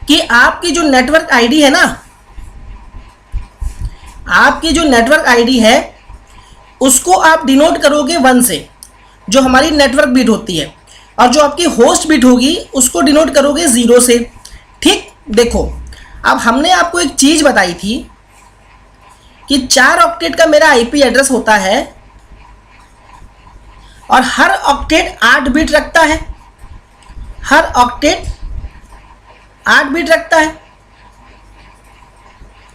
कि आपकी जो नेटवर्क आईडी है ना, आपकी जो नेटवर्क आईडी है उसको आप डिनोट करोगे 1 से, जो हमारी नेटवर्क बिट होती है, और जो आपकी होस्ट बिट होगी उसको डिनोट करोगे 0 से। ठीक, देखो अब हमने आपको एक चीज बताई थी कि 4 ऑक्टेट का मेरा आईपी एड्रेस होता है और हर ऑक्टेट 8 बिट रखता है। हर ऑक्टेट 8 बिट रखता है,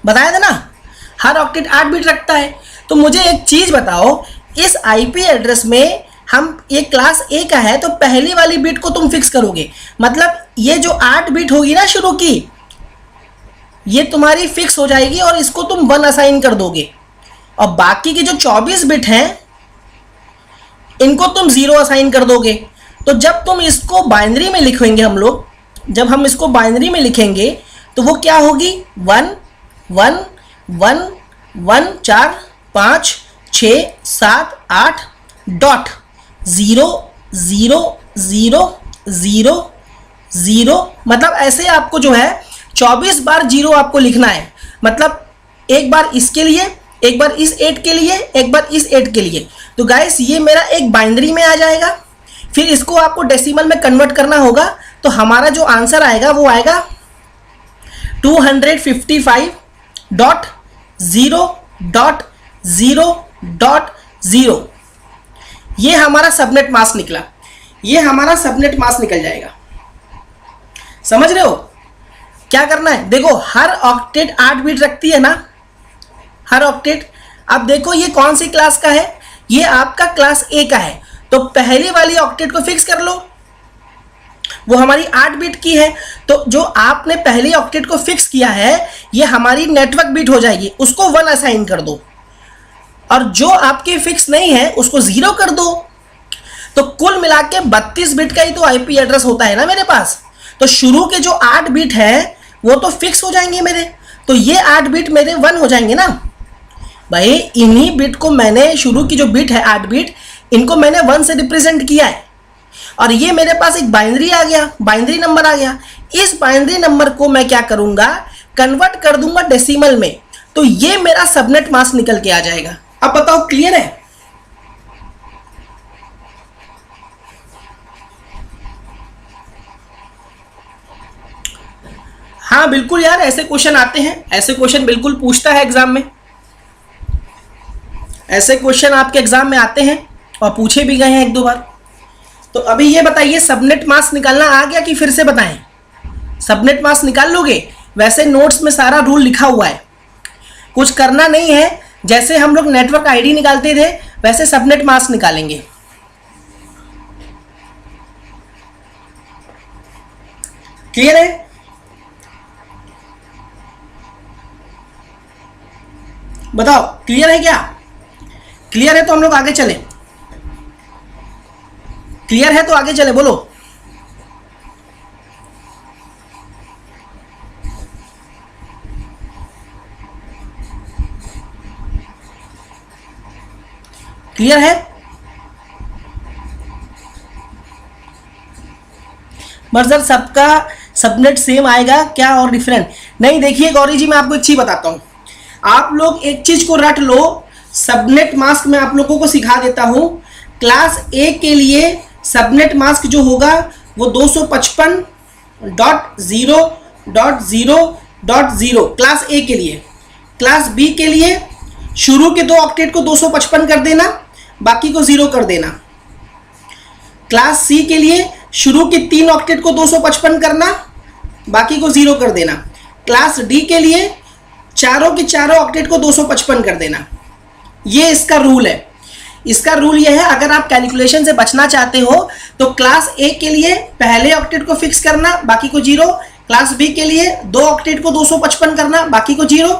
बताया था ना, हर ऑक्टेट 8 बिट रखता है। तो मुझे एक चीज बताओ, इस आईपी एड्रेस में हम ये क्लास ए का है तो पहली वाली बिट को तुम फिक्स करोगे, मतलब ये जो 8 बिट होगी ना शुरू की, ये तुम्हारी फिक्स हो जाएगी और इसको तुम 1 असाइन कर दोगे। और बाकी की जो 24 बिट हैं इनको तुम 0 असाइन कर दोगे। तो जब तुम इसको बाइनरी में लिखेंगे, हम लोग जब हम इसको बाइनरी में लिखेंगे तो वो क्या होगी? 1 1 1 1 4 5 6 7 8 डॉट 0 0 0 0 0। मतलब ऐसे आपको जो है 24 बार 0 आपको लिखना है। मतलब एक बार इसके लिए, एक बार इस 8 के लिए, एक बार इस 8 के लिए। तो गाइस ये मेरा एक बाइनरी में आ जाएगा। फिर इसको आपको डेसिमल में कन्वर्ट करना होगा। तो हमारा जो आंसर आएगा वो आएगा 255.0.0.0। ये हमारा सबनेट मास्क निकला। ये हमारा सबनेट मास्क निकल जाएगा। समझ रहे हो क्या करना है? देखो हर ऑक्टेट 8 बिट रखती है ना, हर ऑक्टेट। अब देखो ये कौन सी क्लास का है? ये आपका क्लास ए का है। तो पहली वाली ऑक्टेट को फिक्स कर लो, वो हमारी 8 बिट की है। तो जो आपने पहली ऑक्टेट को फिक्स किया है ये हमारी नेटवर्क बिट हो जाएगी, उसको 1 असाइन कर दो। और जो आपके फिक्स नहीं है उसको 0 कर दो। तो कुल मिला के 32 बिट का ही तो आईपी एड्रेस होता है ना मेरे पास। तो शुरू के जो 8 बिट है वो तो फिक्स हो जाएंगे मेरे। तो ये 8 बिट मेरे 1 हो जाएंगे ना भाई। इन्हीं बिट को मैंने, शुरू की जो बिट है 8 बिट, इनको मैंने 1 से रिप्रेजेंट किया है। और ये मेरे पास एक बाइनरी आ गया, बाइनरी नंबर आ गया। इस बाइनरी नंबर को मैं क्या करूंगा? कन्वर्ट कर दूंगा डेसिमल में। तो ये मेरा सबनेट मास्क निकल के आ जाएगा। अब बताओ क्लियर है? हाँ बिल्कुल यार, ऐसे क्वेश्चन आते हैं, ऐसे क्वेश्चन बिल्कुल पूछता है एग्जाम में। ऐसे क्वेश्चन आपके एग्जाम में आते हैं और पूछे भी गए हैं 1-2 बार। तो अभी ये बताइए, सबनेट मास्क निकालना आ गया कि फिर से बताएं? सबनेट मास्क निकाल लोगे? वैसे नोट्स में सारा रूल लिखा हुआ है, कुछ करना नहीं है। जैसे हम लोग नेटवर्क आईडी निकालते थे वैसे सबनेट मास्क निकालेंगे। क्लियर है? बताओ क्लियर है क्या? क्लियर है तो हम लोग आगे चले। क्लियर है तो आगे चले, बोलो। क्लियर है? मर्जर सबका सबनेट सेम आएगा क्या और डिफरेंट? नहीं, देखिए गौरी जी मैं आपको एक चीज बताता हूं, आप लोग एक चीज को रट लो, सबनेट मास्क मैं आप लोगों को सिखा देता हूं। क्लास ए के लिए सबनेट मास्क जो होगा वो 255.0.0.0 क्लास ए के लिए। क्लास बी के लिए शुरू के 2 ऑक्टेट को 255 कर देना, बाकी को 0 कर देना। क्लास सी के लिए शुरू के 3 ऑक्टेट को 255 करना, बाकी को 0 कर देना। क्लास डी के लिए चारों के चारों ऑक्टेट को 255 कर देना। ये इसका रूल है। इसका रूल ये है, अगर आप कैलकुलेशन से बचना चाहते हो तो क्लास ए के लिए पहले ऑक्टेट को फिक्स करना, बाकी को 0। क्लास बी के लिए 2 ऑक्टेट को 255 करना, बाकी को 0।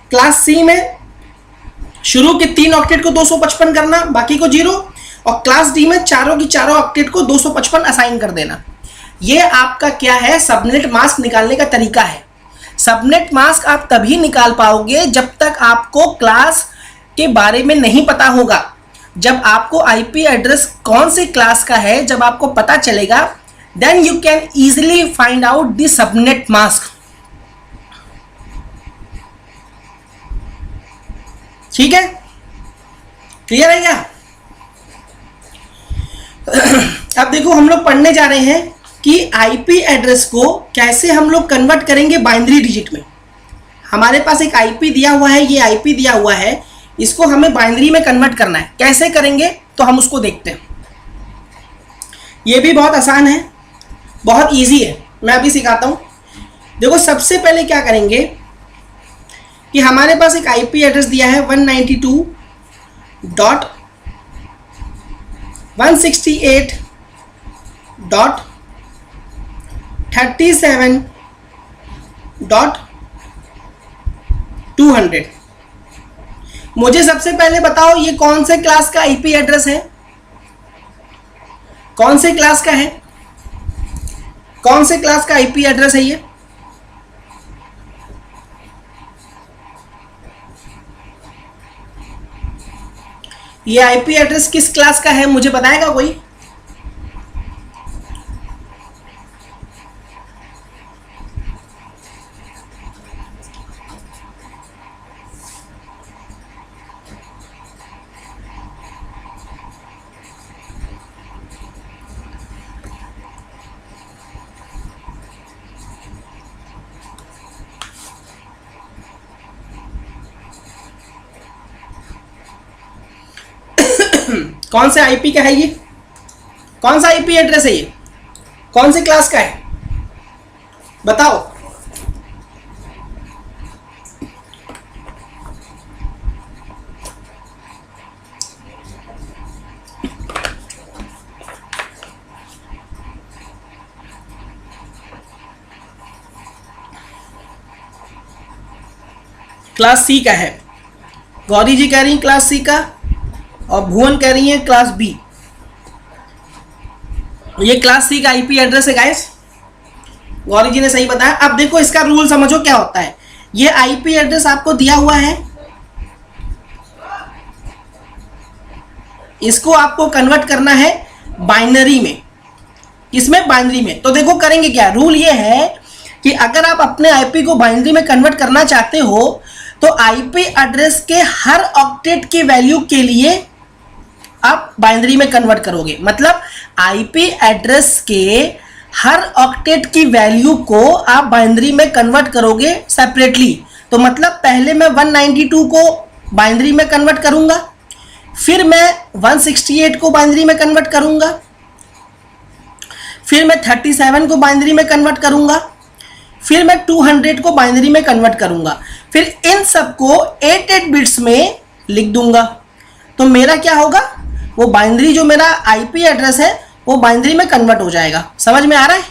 क्लास सी में शुरू के 3 ऑक्टेट को 255 करना, बाकी को 0। और क्लास डी में चारों की चारों ऑक्टेट को 255 असाइन कर देना। ये आपका क्या है, सबनेट मास्क निकालने का तरीका है। सबनेट मास्क आप तभी निकाल पाओगे जब तक आपको क्लास के बारे में नहीं पता होगा। जब आपको आईपी एड्रेस कौन सी क्लास का है जब आपको पता चलेगा, then you can easily find out the subnet mask. ठीक है, क्लियर है क्या? अब देखो हम लोग पढ़ने जा रहे हैं कि आईपी एड्रेस को कैसे हम लोग कन्वर्ट करेंगे बाइनरी डिजिट में। हमारे पास एक आईपी दिया हुआ है, ये आईपी दिया हुआ है, इसको हमें बाइनरी में कन्वर्ट करना है। कैसे करेंगे तो हम उसको देखते हैं। ये भी बहुत आसान है, बहुत इजी है, मैं अभी सिखाता हूं। देखो सबसे पहले क्या करेंगे कि हमारे पास एक आईपी एड्रेस दिया है 192.168.37.200। मुझे सबसे पहले बताओ ये कौन से क्लास का आईपी एड्रेस है? कौन से क्लास का है? कौन से क्लास का आईपी एड्रेस है ये? ये आईपी एड्रेस किस क्लास का है मुझे बताएगा कोई? कौन से आईपी का है ये? कौन सा आईपी एड्रेस है ये? कौन सी क्लास का है बताओ? क्लास सी का है। गौरी जी कह रही हैं क्लास सी का और भुवन कह रही है क्लास बी। ये क्लास सी का आईपी एड्रेस है गाइस, गौरी जी ने सही बताया। अब देखो इसका रूल समझो क्या होता है। ये आईपी एड्रेस आपको दिया हुआ है, इसको आपको कन्वर्ट करना है बाइनरी में। किसमें? बाइनरी में। तो देखो करेंगे क्या, रूल ये है कि अगर आप अपने आईपी को बाइनरी में कन्वर्ट करना चाहते हो तो आईपी एड्रेस के हर ऑक्टेट की वैल्यू के लिए आप बाइनरी में कन्वर्ट करोगे। मतलब आईपी एड्रेस के हर ऑक्टेट की वैल्यू को आप बाइनरी में कन्वर्ट करोगे सेपरेटली। तो मतलब पहले मैं 192 को बाइनरी में कन्वर्ट करूंगा, फिर मैं 168 को बाइनरी में कन्वर्ट करूंगा, फिर मैं 37 को बाइनरी में कन्वर्ट करूंगा, फिर मैं 200 को बाइनरी में कन्वर्ट करूंगा, फिर इन सबको 8 बिट्स में लिख दूंगा। तो मेरा क्या होगा, वो बाइनरी जो मेरा आईपी एड्रेस है वो बाइनरी में कन्वर्ट हो जाएगा। समझ में आ रहा है?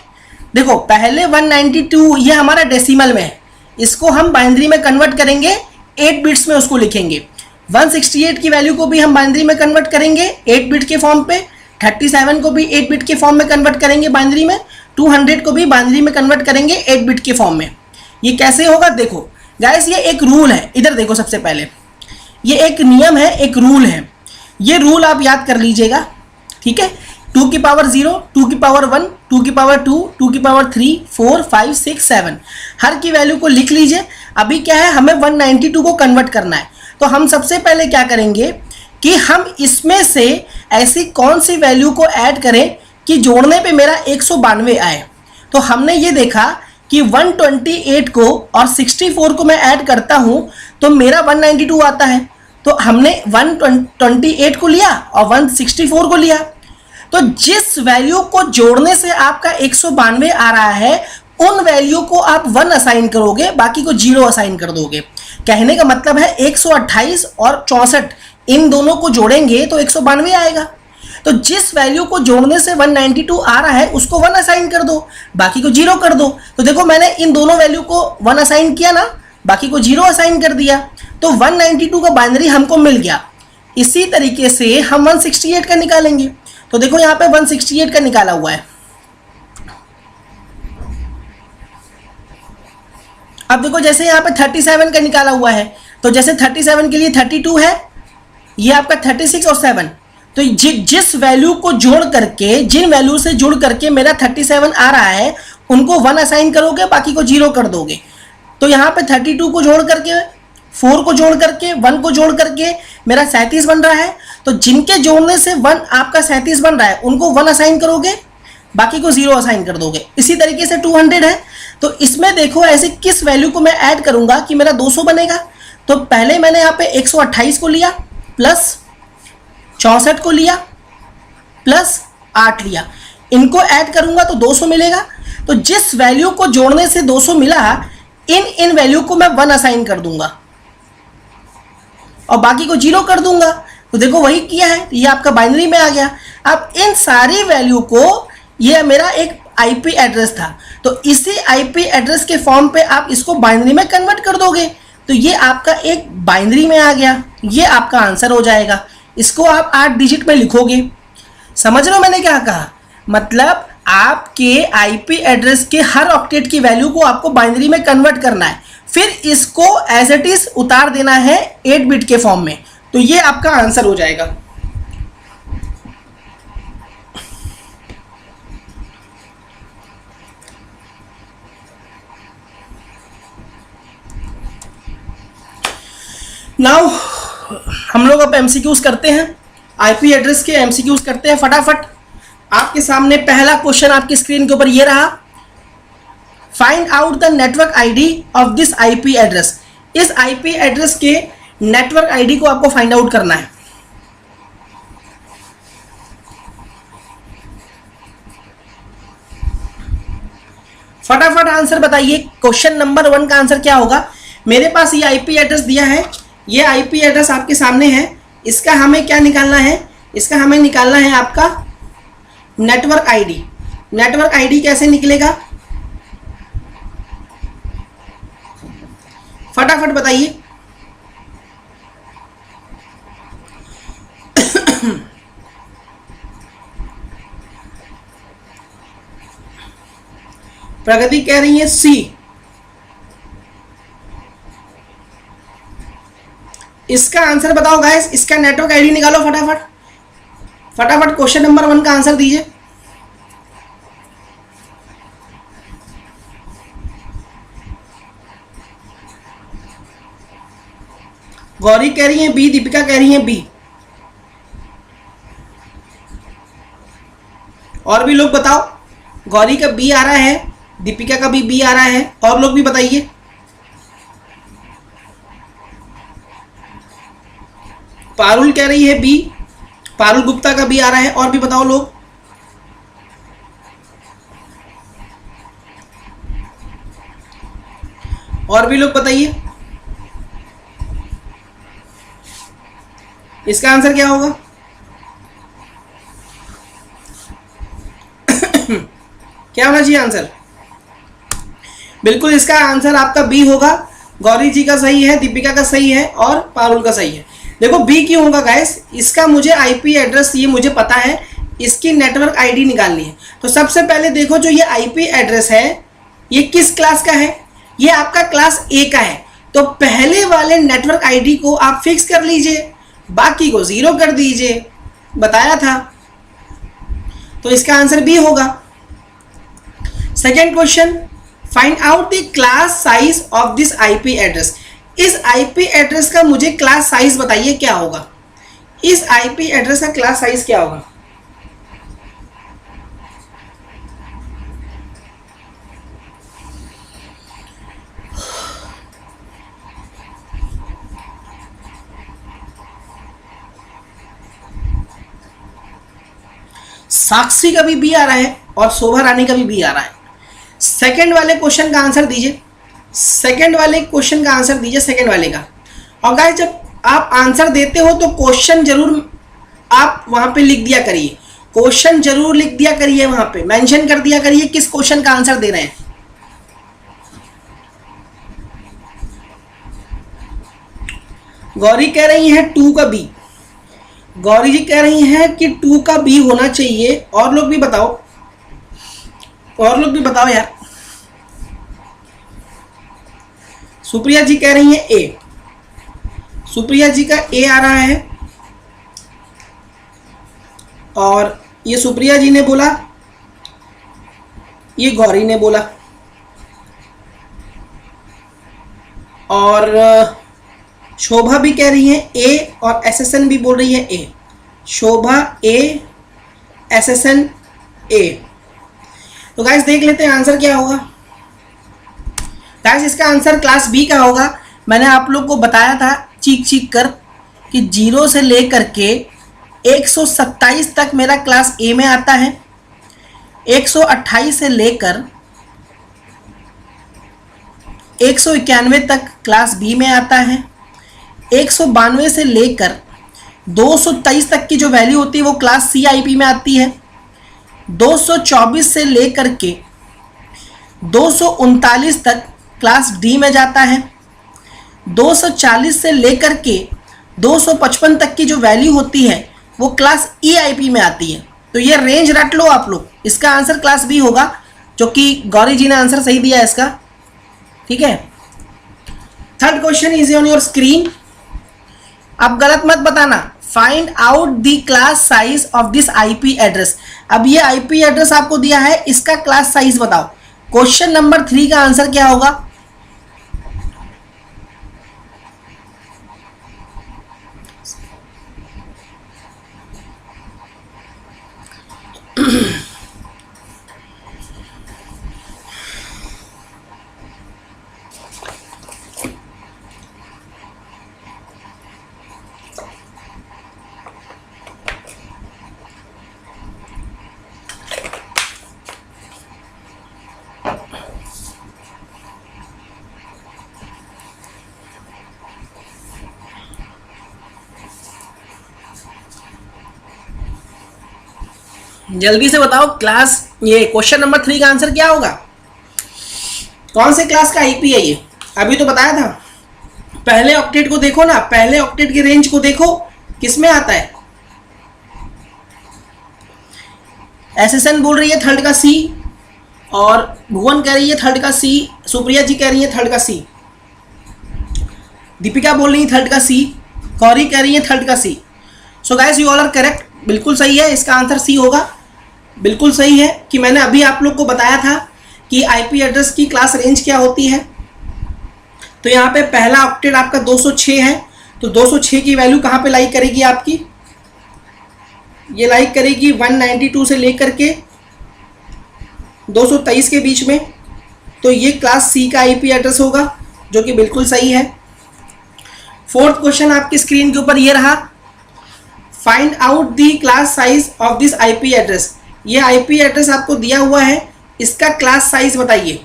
देखो पहले 192 ये हमारा डेसिमल में है, इसको हम बाइनरी में कन्वर्ट करेंगे, 8 बिट्स में उसको लिखेंगे। 168 की वैल्यू को भी हम बाइनरी में कन्वर्ट करेंगे 8 बिट के फॉर्म पे, 37 को भी 8 बिट के फॉर्म में कन्वर्ट करेंगे बाइनरी में, 200 को भी बाइनरी में कन्वर्ट करेंगे 8 बिट के फॉर्म में। ये कैसे होगा देखो गाइस, ये एक रूल है। इधर देखो, सबसे पहले ये एक नियम है, एक रूल है। ये रूल आप याद कर लीजिएगा, ठीक है। 2 की पावर 0, 2 की पावर 1, 2 की पावर 2, 2 की पावर 3, 4, 5, 6, 7, हर की वैल्यू को लिख लीजिए। अभी क्या है, हमें 192 को कन्वर्ट करना है। तो हम सबसे पहले क्या करेंगे कि हम इसमें से ऐसी कौन सी वैल्यू को ऐड करें कि जोड़ने पे मेरा 192 आए। तो हमने ये देखा कि 128 को और 64 को मैं ऐड करता हूं तो मेरा 192 आता है। तो हमने 128 को लिया और 164 को लिया। तो जिस वैल्यू को जोड़ने से आपका 192 आ रहा है उन वैल्यू को आप 1 असाइन करोगे, बाकी को 0 असाइन कर दोगे। कहने का मतलब है 128 और 64 इन दोनों को जोड़ेंगे तो 192 आएगा। तो जिस वैल्यू को जोड़ने से 192 आ रहा है उसको 1 असाइन कर दो, बाकी को 0 कर दो। तो देखो मैंने इन दोनों वैल्यू को 1 असाइन किया ना, बाकी को 0 असाइन कर दिया, तो 192 का बाइनरी हमको मिल गया। इसी तरीके से हम 168 का निकालेंगे। तो देखो यहाँ पे 168 का निकाला हुआ है। अब देखो जैसे यहाँ पे 37 का निकाला हुआ है, तो जैसे 37 के लिए 32 है, ये आपका 36 और 7। तो जिस वैल्यू को जोड़ करके, जिन वैल्यू से जुड़ करके मेरा 37 आ रहा है उनको 1 असाइन करोगे, बाकी को 0 कर दोगे। तो यहाँ पे 32 को जोड़ करके, 4 को जोड़ करके, 1 को जोड़ करके मेरा 37 बन रहा है। तो जिनके जोड़ने से 1 आपका 37 बन रहा है उनको 1 असाइन करोगे, बाकी को 0 असाइन कर दोगे। इसी तरीके से 200 है, तो इसमें देखो ऐसे किस वैल्यू को मैं ऐड करूंगा कि मेरा 200 बनेगा। तो पहले मैंने यहाँ पे 128 को लिया प्लस 64 को लिया प्लस 8 लिया, इनको ऐड करूंगा तो 200 मिलेगा। तो जिस वैल्यू को जोड़ने से 200 मिला इन वैल्यू को मैं 1 असाइन कर दूंगा और बाकी को 0 कर दूंगा। तो देखो वही किया है, ये आपका बाइनरी में आ गया। अब इन सारी वैल्यू को, ये मेरा एक आईपी एड्रेस था, तो इसी आईपी एड्रेस के फॉर्म पे आप इसको बाइनरी में कन्वर्ट कर दोगे, तो ये आपका एक बाइनरी में आ गया। ये आपका आंसर हो जाएगा। इसको आप 8 डिजिट में लिखोगे। समझ रहे हो मैंने क्या कहा? मतलब आपके आईपी एड्रेस के हर ऑक्टेट की वैल्यू को आपको बाइनरी में कन्वर्ट करना है, फिर इसको एज इट इज उतार देना है 8 बिट के फॉर्म में, तो ये आपका आंसर हो जाएगा। नाउ हम लोग अब एमसीक्यूज करते हैं, आईपी एड्रेस के एमसीक्यूज करते हैं फटाफट। आपके सामने पहला क्वेश्चन आपकी स्क्रीन के ऊपर ये रहा, find out the network ID of this IP address. इस आईपी एड्रेस के नेटवर्क आईडी को आपको फाइंड आउट करना है। फटाफट आंसर बताइए। क्वेश्चन नंबर 1 का आंसर क्या होगा? मेरे पास ये आईपी एड्रेस दिया है, ये आईपी एड्रेस आपके सामने है, इसका हमें क्या निकालना है? इसका हमें निकालना है आपका नेटवर्क आईडी। नेटवर्क आईडी कैसे निकलेगा? फटाफट बताइए। प्रगति कह रही है सी। इसका आंसर बताओ गाइस, इसका नेटवर्क आईडी निकालो फटाफट। फटाफट क्वेश्चन नंबर 1 का आंसर दीजिए। गौरी कह रही है बी, दीपिका कह रही है बी, और भी लोग बताओ। गौरी का बी आ रहा है, दीपिका का भी बी आ रहा है, और लोग भी बताइए। पारुल कह रही है बी, पारुल गुप्ता का भी आ रहा है, और भी बताओ लोग। और भी लोग बताइए। इसका आंसर क्या होगा? क्या होना चाहिए आंसर? बिल्कुल इसका आंसर आपका बी होगा। गौरी जी का सही है, दीपिका का सही है, और पारुल का सही है। देखो बी क्यों होगा गाइस? इसका मुझे आईपी एड्रेस ये मुझे पता है, इसकी नेटवर्क आईडी निकालनी है। तो सबसे पहले देखो जो ये आईपी एड्रेस है ये किस क्लास का है? ये आपका क्लास ए का है। तो पहले वाले नेटवर्क आईडी को आप फिक्स कर लीजिए। बाकी को 0 कर दीजिए, बताया था। तो इसका आंसर बी होगा। Second question, find out the class size of this IP address. इस आईपी एड्रेस का मुझे क्लास साइज बताइए क्या होगा। इस आईपी एड्रेस का क्लास साइज क्या होगा। साक्षी का भी बी आ रहा है और शोभा रानी का भी बी आ रहा है। सेकंड वाले क्वेश्चन का आंसर दीजिए, सेकंड वाले क्वेश्चन का आंसर दीजिए, सेकंड वाले का। और गाइस जब आप आंसर देते हो तो क्वेश्चन जरूर आप वहां पे लिख दिया करिए, क्वेश्चन जरूर लिख दिया करिए, वहां पे मेंशन कर दिया करिए किस क्वेश्चन का आंसर दे रहे हैं। गौरी कह रही है 2 का बी, गौरी जी कह रही हैं कि 2 का बी होना चाहिए। और लोग भी बताओ, और लोग भी बताओ यार। सुप्रिया जी कह रही हैं ए, सुप्रिया जी का ए आ रहा है। और ये सुप्रिया जी ने बोला, ये गौरी ने बोला, और शोभा भी कह रही है ए, और एसएसएन भी बोल रही है ए। शोभा ए, एसएसएन ए। तो गाइस देख लेते हैं आंसर क्या होगा। गाइस इसका आंसर क्लास बी का होगा। मैंने आप लोग को बताया था चीख चीख कर कि 0 से लेकर के 127 तक मेरा क्लास ए में आता है, 128 से लेकर 191 तक क्लास बी में आता है, 192 से लेकर 223 तक की जो वैल्यू होती है वो क्लास सी आईपी में आती है, 224 से लेकर के 239 तक क्लास डी में जाता है, 240 से लेकर के 255 तक की जो वैल्यू होती है वो क्लास ई आईपी में आती है। तो ये रेंज रट लो आप लोग। इसका आंसर क्लास बी होगा, जो कि गौरी जी ने आंसर सही दिया है इसका। ठीक है, third question is on your screen. अब गलत मत बताना। Find out the class size of this IP address. अब ये आईपी एड्रेस आपको दिया है, इसका क्लास साइज बताओ। क्वेश्चन नंबर 3 का आंसर क्या होगा। जल्दी से बताओ क्लास, ये क्वेश्चन नंबर 3 का आंसर क्या होगा। कौन से क्लास का आईपी है ये, अभी तो बताया था। पहले ऑक्टेट को देखो ना, पहले ऑक्टेट की रेंज को देखो किस में आता है। एसएसएन बोल रही है थर्ड का सी, और भुवन कह रही है थर्ड का सी, सुप्रिया जी कह रही है थर्ड का सी, दीपिका बोल रही है थर्ड का सी, गौरी कह रही है थर्ड का C. So guys you all are correct, बिल्कुल सही है, इसका आंसर सी होगा। बिल्कुल सही है कि मैंने अभी आप लोग को बताया था कि आईपी एड्रेस की क्लास रेंज क्या होती है। तो यहाँ पे पहला ऑक्टेट आपका 206 है, तो 206 की वैल्यू कहाँ पे लाइक करेगी आपकी, ये लाइक करेगी 192 से लेकर के 223 के बीच में। तो ये क्लास सी का आईपी एड्रेस होगा, जो कि बिल्कुल सही है। फोर्थ क्वेश्चन आपकी स्क्रीन के ऊपर ये रहा, find out the class size of this IP address. ये आईपी एड्रेस आपको दिया हुआ है, इसका क्लास साइज बताइए।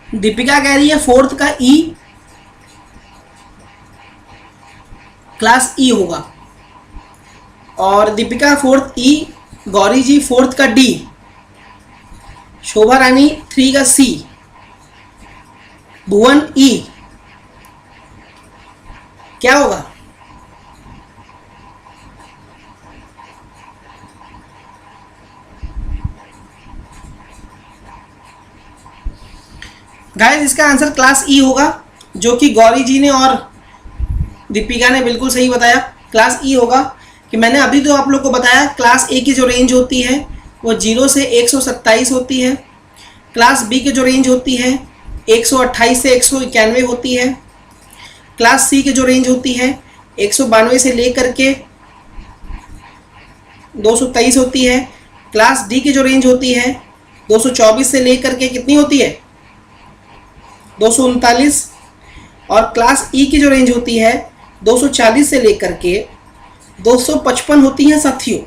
दीपिका कह रही है फोर्थ का ई, क्लास ई होगा। और दीपिका फोर्थ ई, गौरी जी फोर्थ का डी, शोभा रानी 3 का सी, भुवन ई। क्या होगा? गाइस इसका आंसर क्लास ई होगा, जो कि गौरी जी ने और दीपिका ने बिल्कुल सही बताया। क्लास ई होगा कि मैंने अभी तो आप लोग को बताया क्लास ए की जो रेंज होती है वो 0 से 127 होती है। क्लास बी की जो रेंज होती है 128 से 191 होती है। क्लास सी की जो रेंज होती है 192 से लेकर के 223 होती है। क्लास डी की जो रेंज होती है 224 से लेकर के कितनी होती है 239। और क्लास ई की जो रेंज होती है 240 से लेकर के 255 होती है साथियों।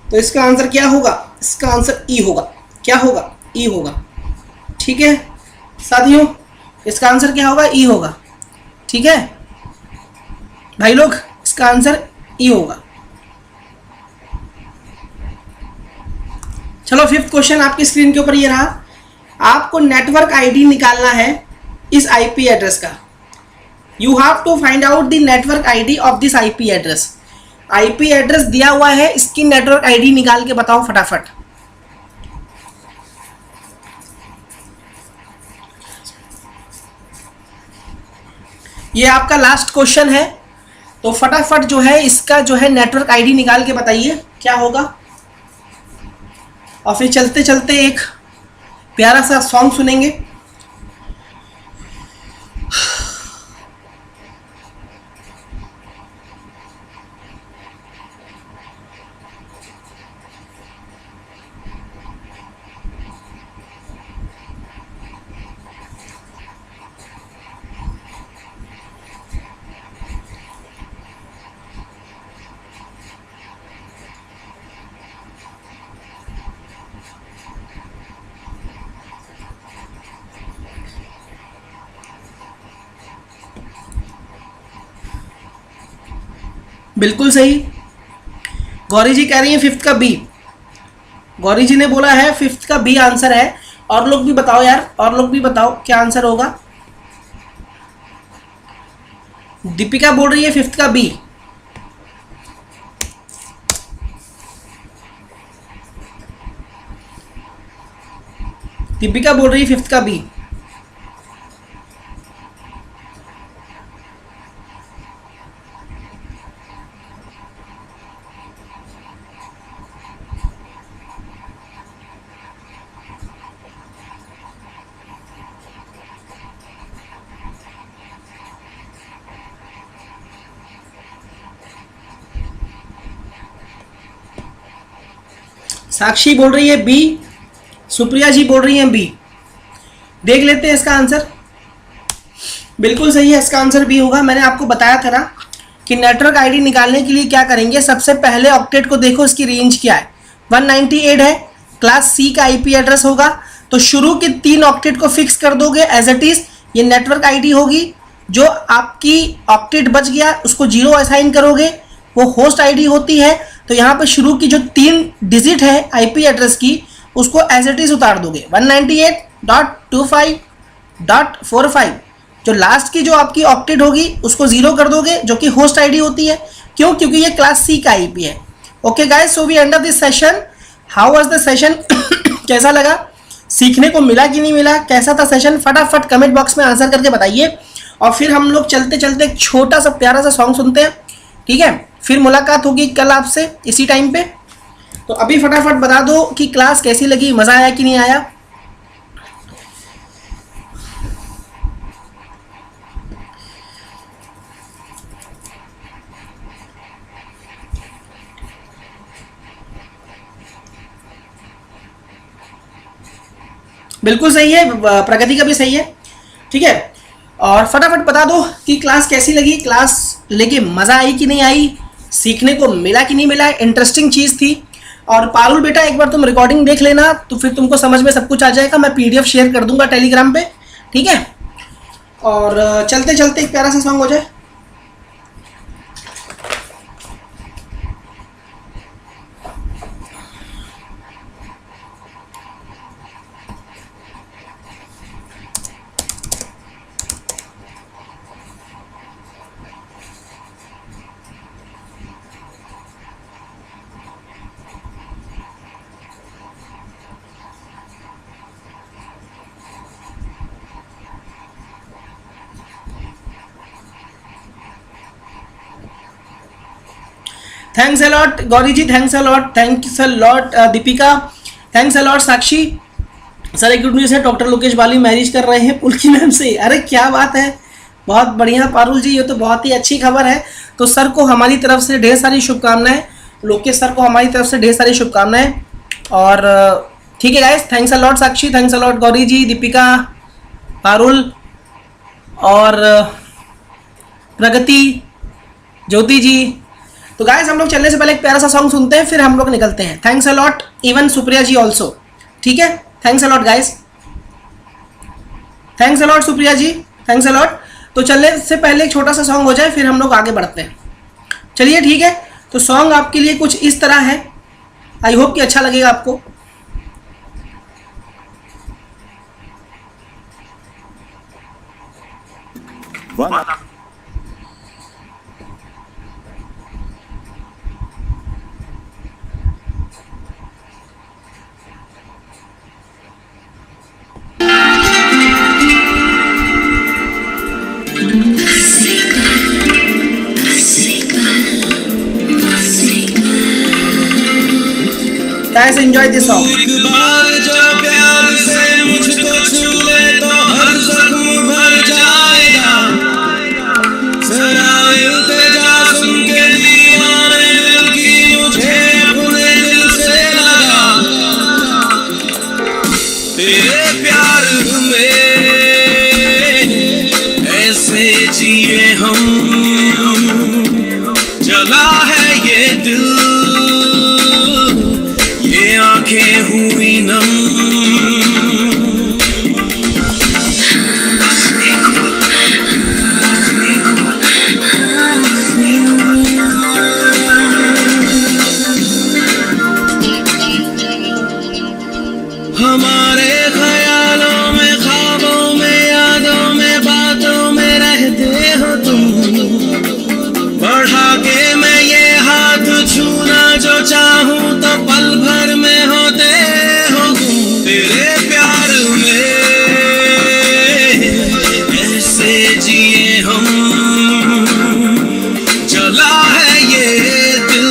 तो इसका आंसर क्या होगा? इसका आंसर ई होगा। क्या होगा? ई होगा। ठीक है साथियों, इसका आंसर क्या होगा? ई होगा। ठीक है भाई लोग, इसका आंसर ई होगा। चलो फिफ्थ क्वेश्चन आपकी स्क्रीन के ऊपर ये रहा। आपको नेटवर्क आईडी निकालना है इस आईपी एड्रेस का। You have to find out the network ID of this IP address. IP address दिया हुआ है, इसकी नेटवर्क आईडी निकाल के बताओ फटाफट। ये आपका लास्ट क्वेश्चन है, तो फटाफट जो है इसका जो है नेटवर्क आईडी निकाल के बताइए क्या होगा। और फिर चलते चलते एक प्यारा सा सॉन्ग सुनेंगे। बिल्कुल सही, गौरी जी कह रही है फिफ्थ का बी। गौरी जी ने बोला है फिफ्थ का बी आंसर है। और लोग भी बताओ यार, और लोग भी बताओ क्या आंसर होगा। दीपिका बोल रही है फिफ्थ का बी। दीपिका बोल रही है फिफ्थ का बी। साक्षी बोल रही है बी, सुप्रिया जी बोल रही हैं बी। देख लेते हैं इसका आंसर। बिल्कुल सही है, इसका आंसर बी होगा। मैंने आपको बताया था ना कि नेटवर्क आईडी निकालने के लिए क्या करेंगे। सबसे पहले ऑक्टेट को देखो, इसकी रेंज क्या है। 198 है, क्लास सी का आईपी एड्रेस होगा। तो शुरू के 3 ऑक्टेट को फिक्स कर दोगे एज इट इज, ये नेटवर्क आईडी होगी। जो आपकी ऑक्टेट बच गया उसको 0 असाइन करोगे, वो होस्ट आईडी होती है। तो यहाँ पे शुरू की जो 3 डिजिट है आईपी एड्रेस की उसको एज इट इज उतार दोगे 198.25.45। जो लास्ट की जो आपकी ऑक्टेट होगी उसको 0 कर दोगे, जो कि होस्ट आईडी होती है। क्यों? क्योंकि ये क्लास सी का आईपी है। Okay guys, so we end of this session. How was the session? कैसा लगा? सीखने को मिला कि नहीं मिला? कैसा था सेशन? फटाफट कमेंट बॉक्स में आंसर करके बताइए। और फिर हम लोग चलते चलते एक छोटा सा प्यारा सा सॉन्ग सुनते हैं। ठीक है, फिर मुलाकात होगी कल आपसे इसी टाइम पे। तो अभी फटाफट बता दो कि क्लास कैसी लगी, मजा आया कि नहीं आया। बिल्कुल सही है, प्रगति का भी सही है। ठीक है, और फटाफट बता दो कि क्लास कैसी लगी, क्लास लेके मजा आई कि नहीं आई, सीखने को मिला कि नहीं मिला, इंटरेस्टिंग चीज थी। और पारुल बेटा एक बार तुम रिकॉर्डिंग देख लेना, तो फिर तुमको समझ में सब कुछ आ जाएगा। मैं PDF शेयर कर दूंगा टेलीग्राम पे, ठीक है। और चलते चलते एक प्यारा सा सॉन्ग हो जाए। Thanks a lot Gauri ji, thanks a lot, thanks a lot Deepika, thanks a lot Sakshi. Sir एक गुड न्यूज़ है, डॉक्टर लोकेश बाली मैरिज कर रहे हैं पुलकी मैम से। अरे क्या बात है, बहुत बढ़िया पारुल जी, ये तो बहुत ही अच्छी खबर है। तो सर को हमारी तरफ से ढेर सारी शुभकामनाएं, लोकेश सर को हमारी तरफ से ढेर सारी शुभकामनाएं। और ठीक है guys, thanks a lot Sakshi, thanks a lot Gauri ji, Deepika, Parul और प्रगति, ज्योति जी। तो गाइस हम लोग चलने से पहले एक प्यारा सा सॉन्ग सुनते हैं, फिर हम लोग निकलते हैं। Thanks a lot even Supriya ji also, ठीक है। Thanks a lot guys, thanks a lot Supriya ji, thanks a lot. तो चलने से पहले एक छोटा सा सॉन्ग हो जाए, फिर हम लोग आगे बढ़ते हैं। चलिए ठीक है, तो सॉन्ग आपके लिए कुछ इस तरह है, आई होप कि अच्छा लगेगा आपको। Guys, enjoy this song. एक बार जो प्यार से मुझको छू ले तो हर जख्म भर जाएगा। जरा इल्तिजा सुन के दीवाने दिल की मुझे अपने दिल से लगा। तेरे प्यार में ऐसे जिए हम, जला है ये दिल, आंखें हुई नम। हमारे ख्यालों में, ख्वाबों में, यादों में, बातों में रहते हो तुम। बढ़ा के मैं ये हाथ छूना जो चाहूं तो पल भर में होते हो तुम। तेरे प्यार में ऐसे जिए हम, जला है ये दिल,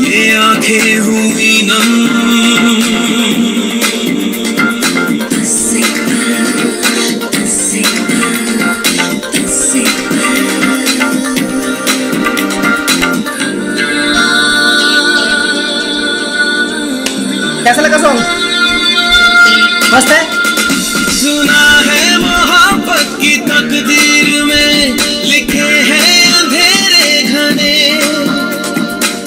ये आंखें हुई नम। कैसा लगा सॉन्ग? मस्त है। सुना है मोहब्बत की तकदीर में लिखे हैं अंधेरे घने,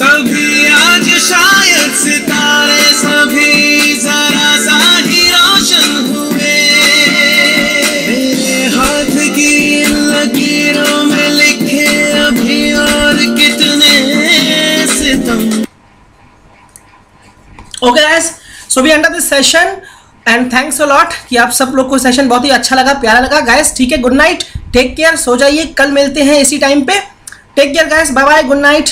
तभी आज शायद सितारे सभी जरा सा ही रोशन हुए। मेरे हाथ की लकीरों में लिखे अभी और कितने सितम। Okay guys, so we end this session and thanks a lot कि आप सब लोग को सेशन बहुत ही अच्छा लगा, प्यारा लगा गाइस। ठीक है, गुड नाइट, टेक केयर, सो जाइए, कल मिलते हैं इसी टाइम पे। Take care guys, bye bye, good night.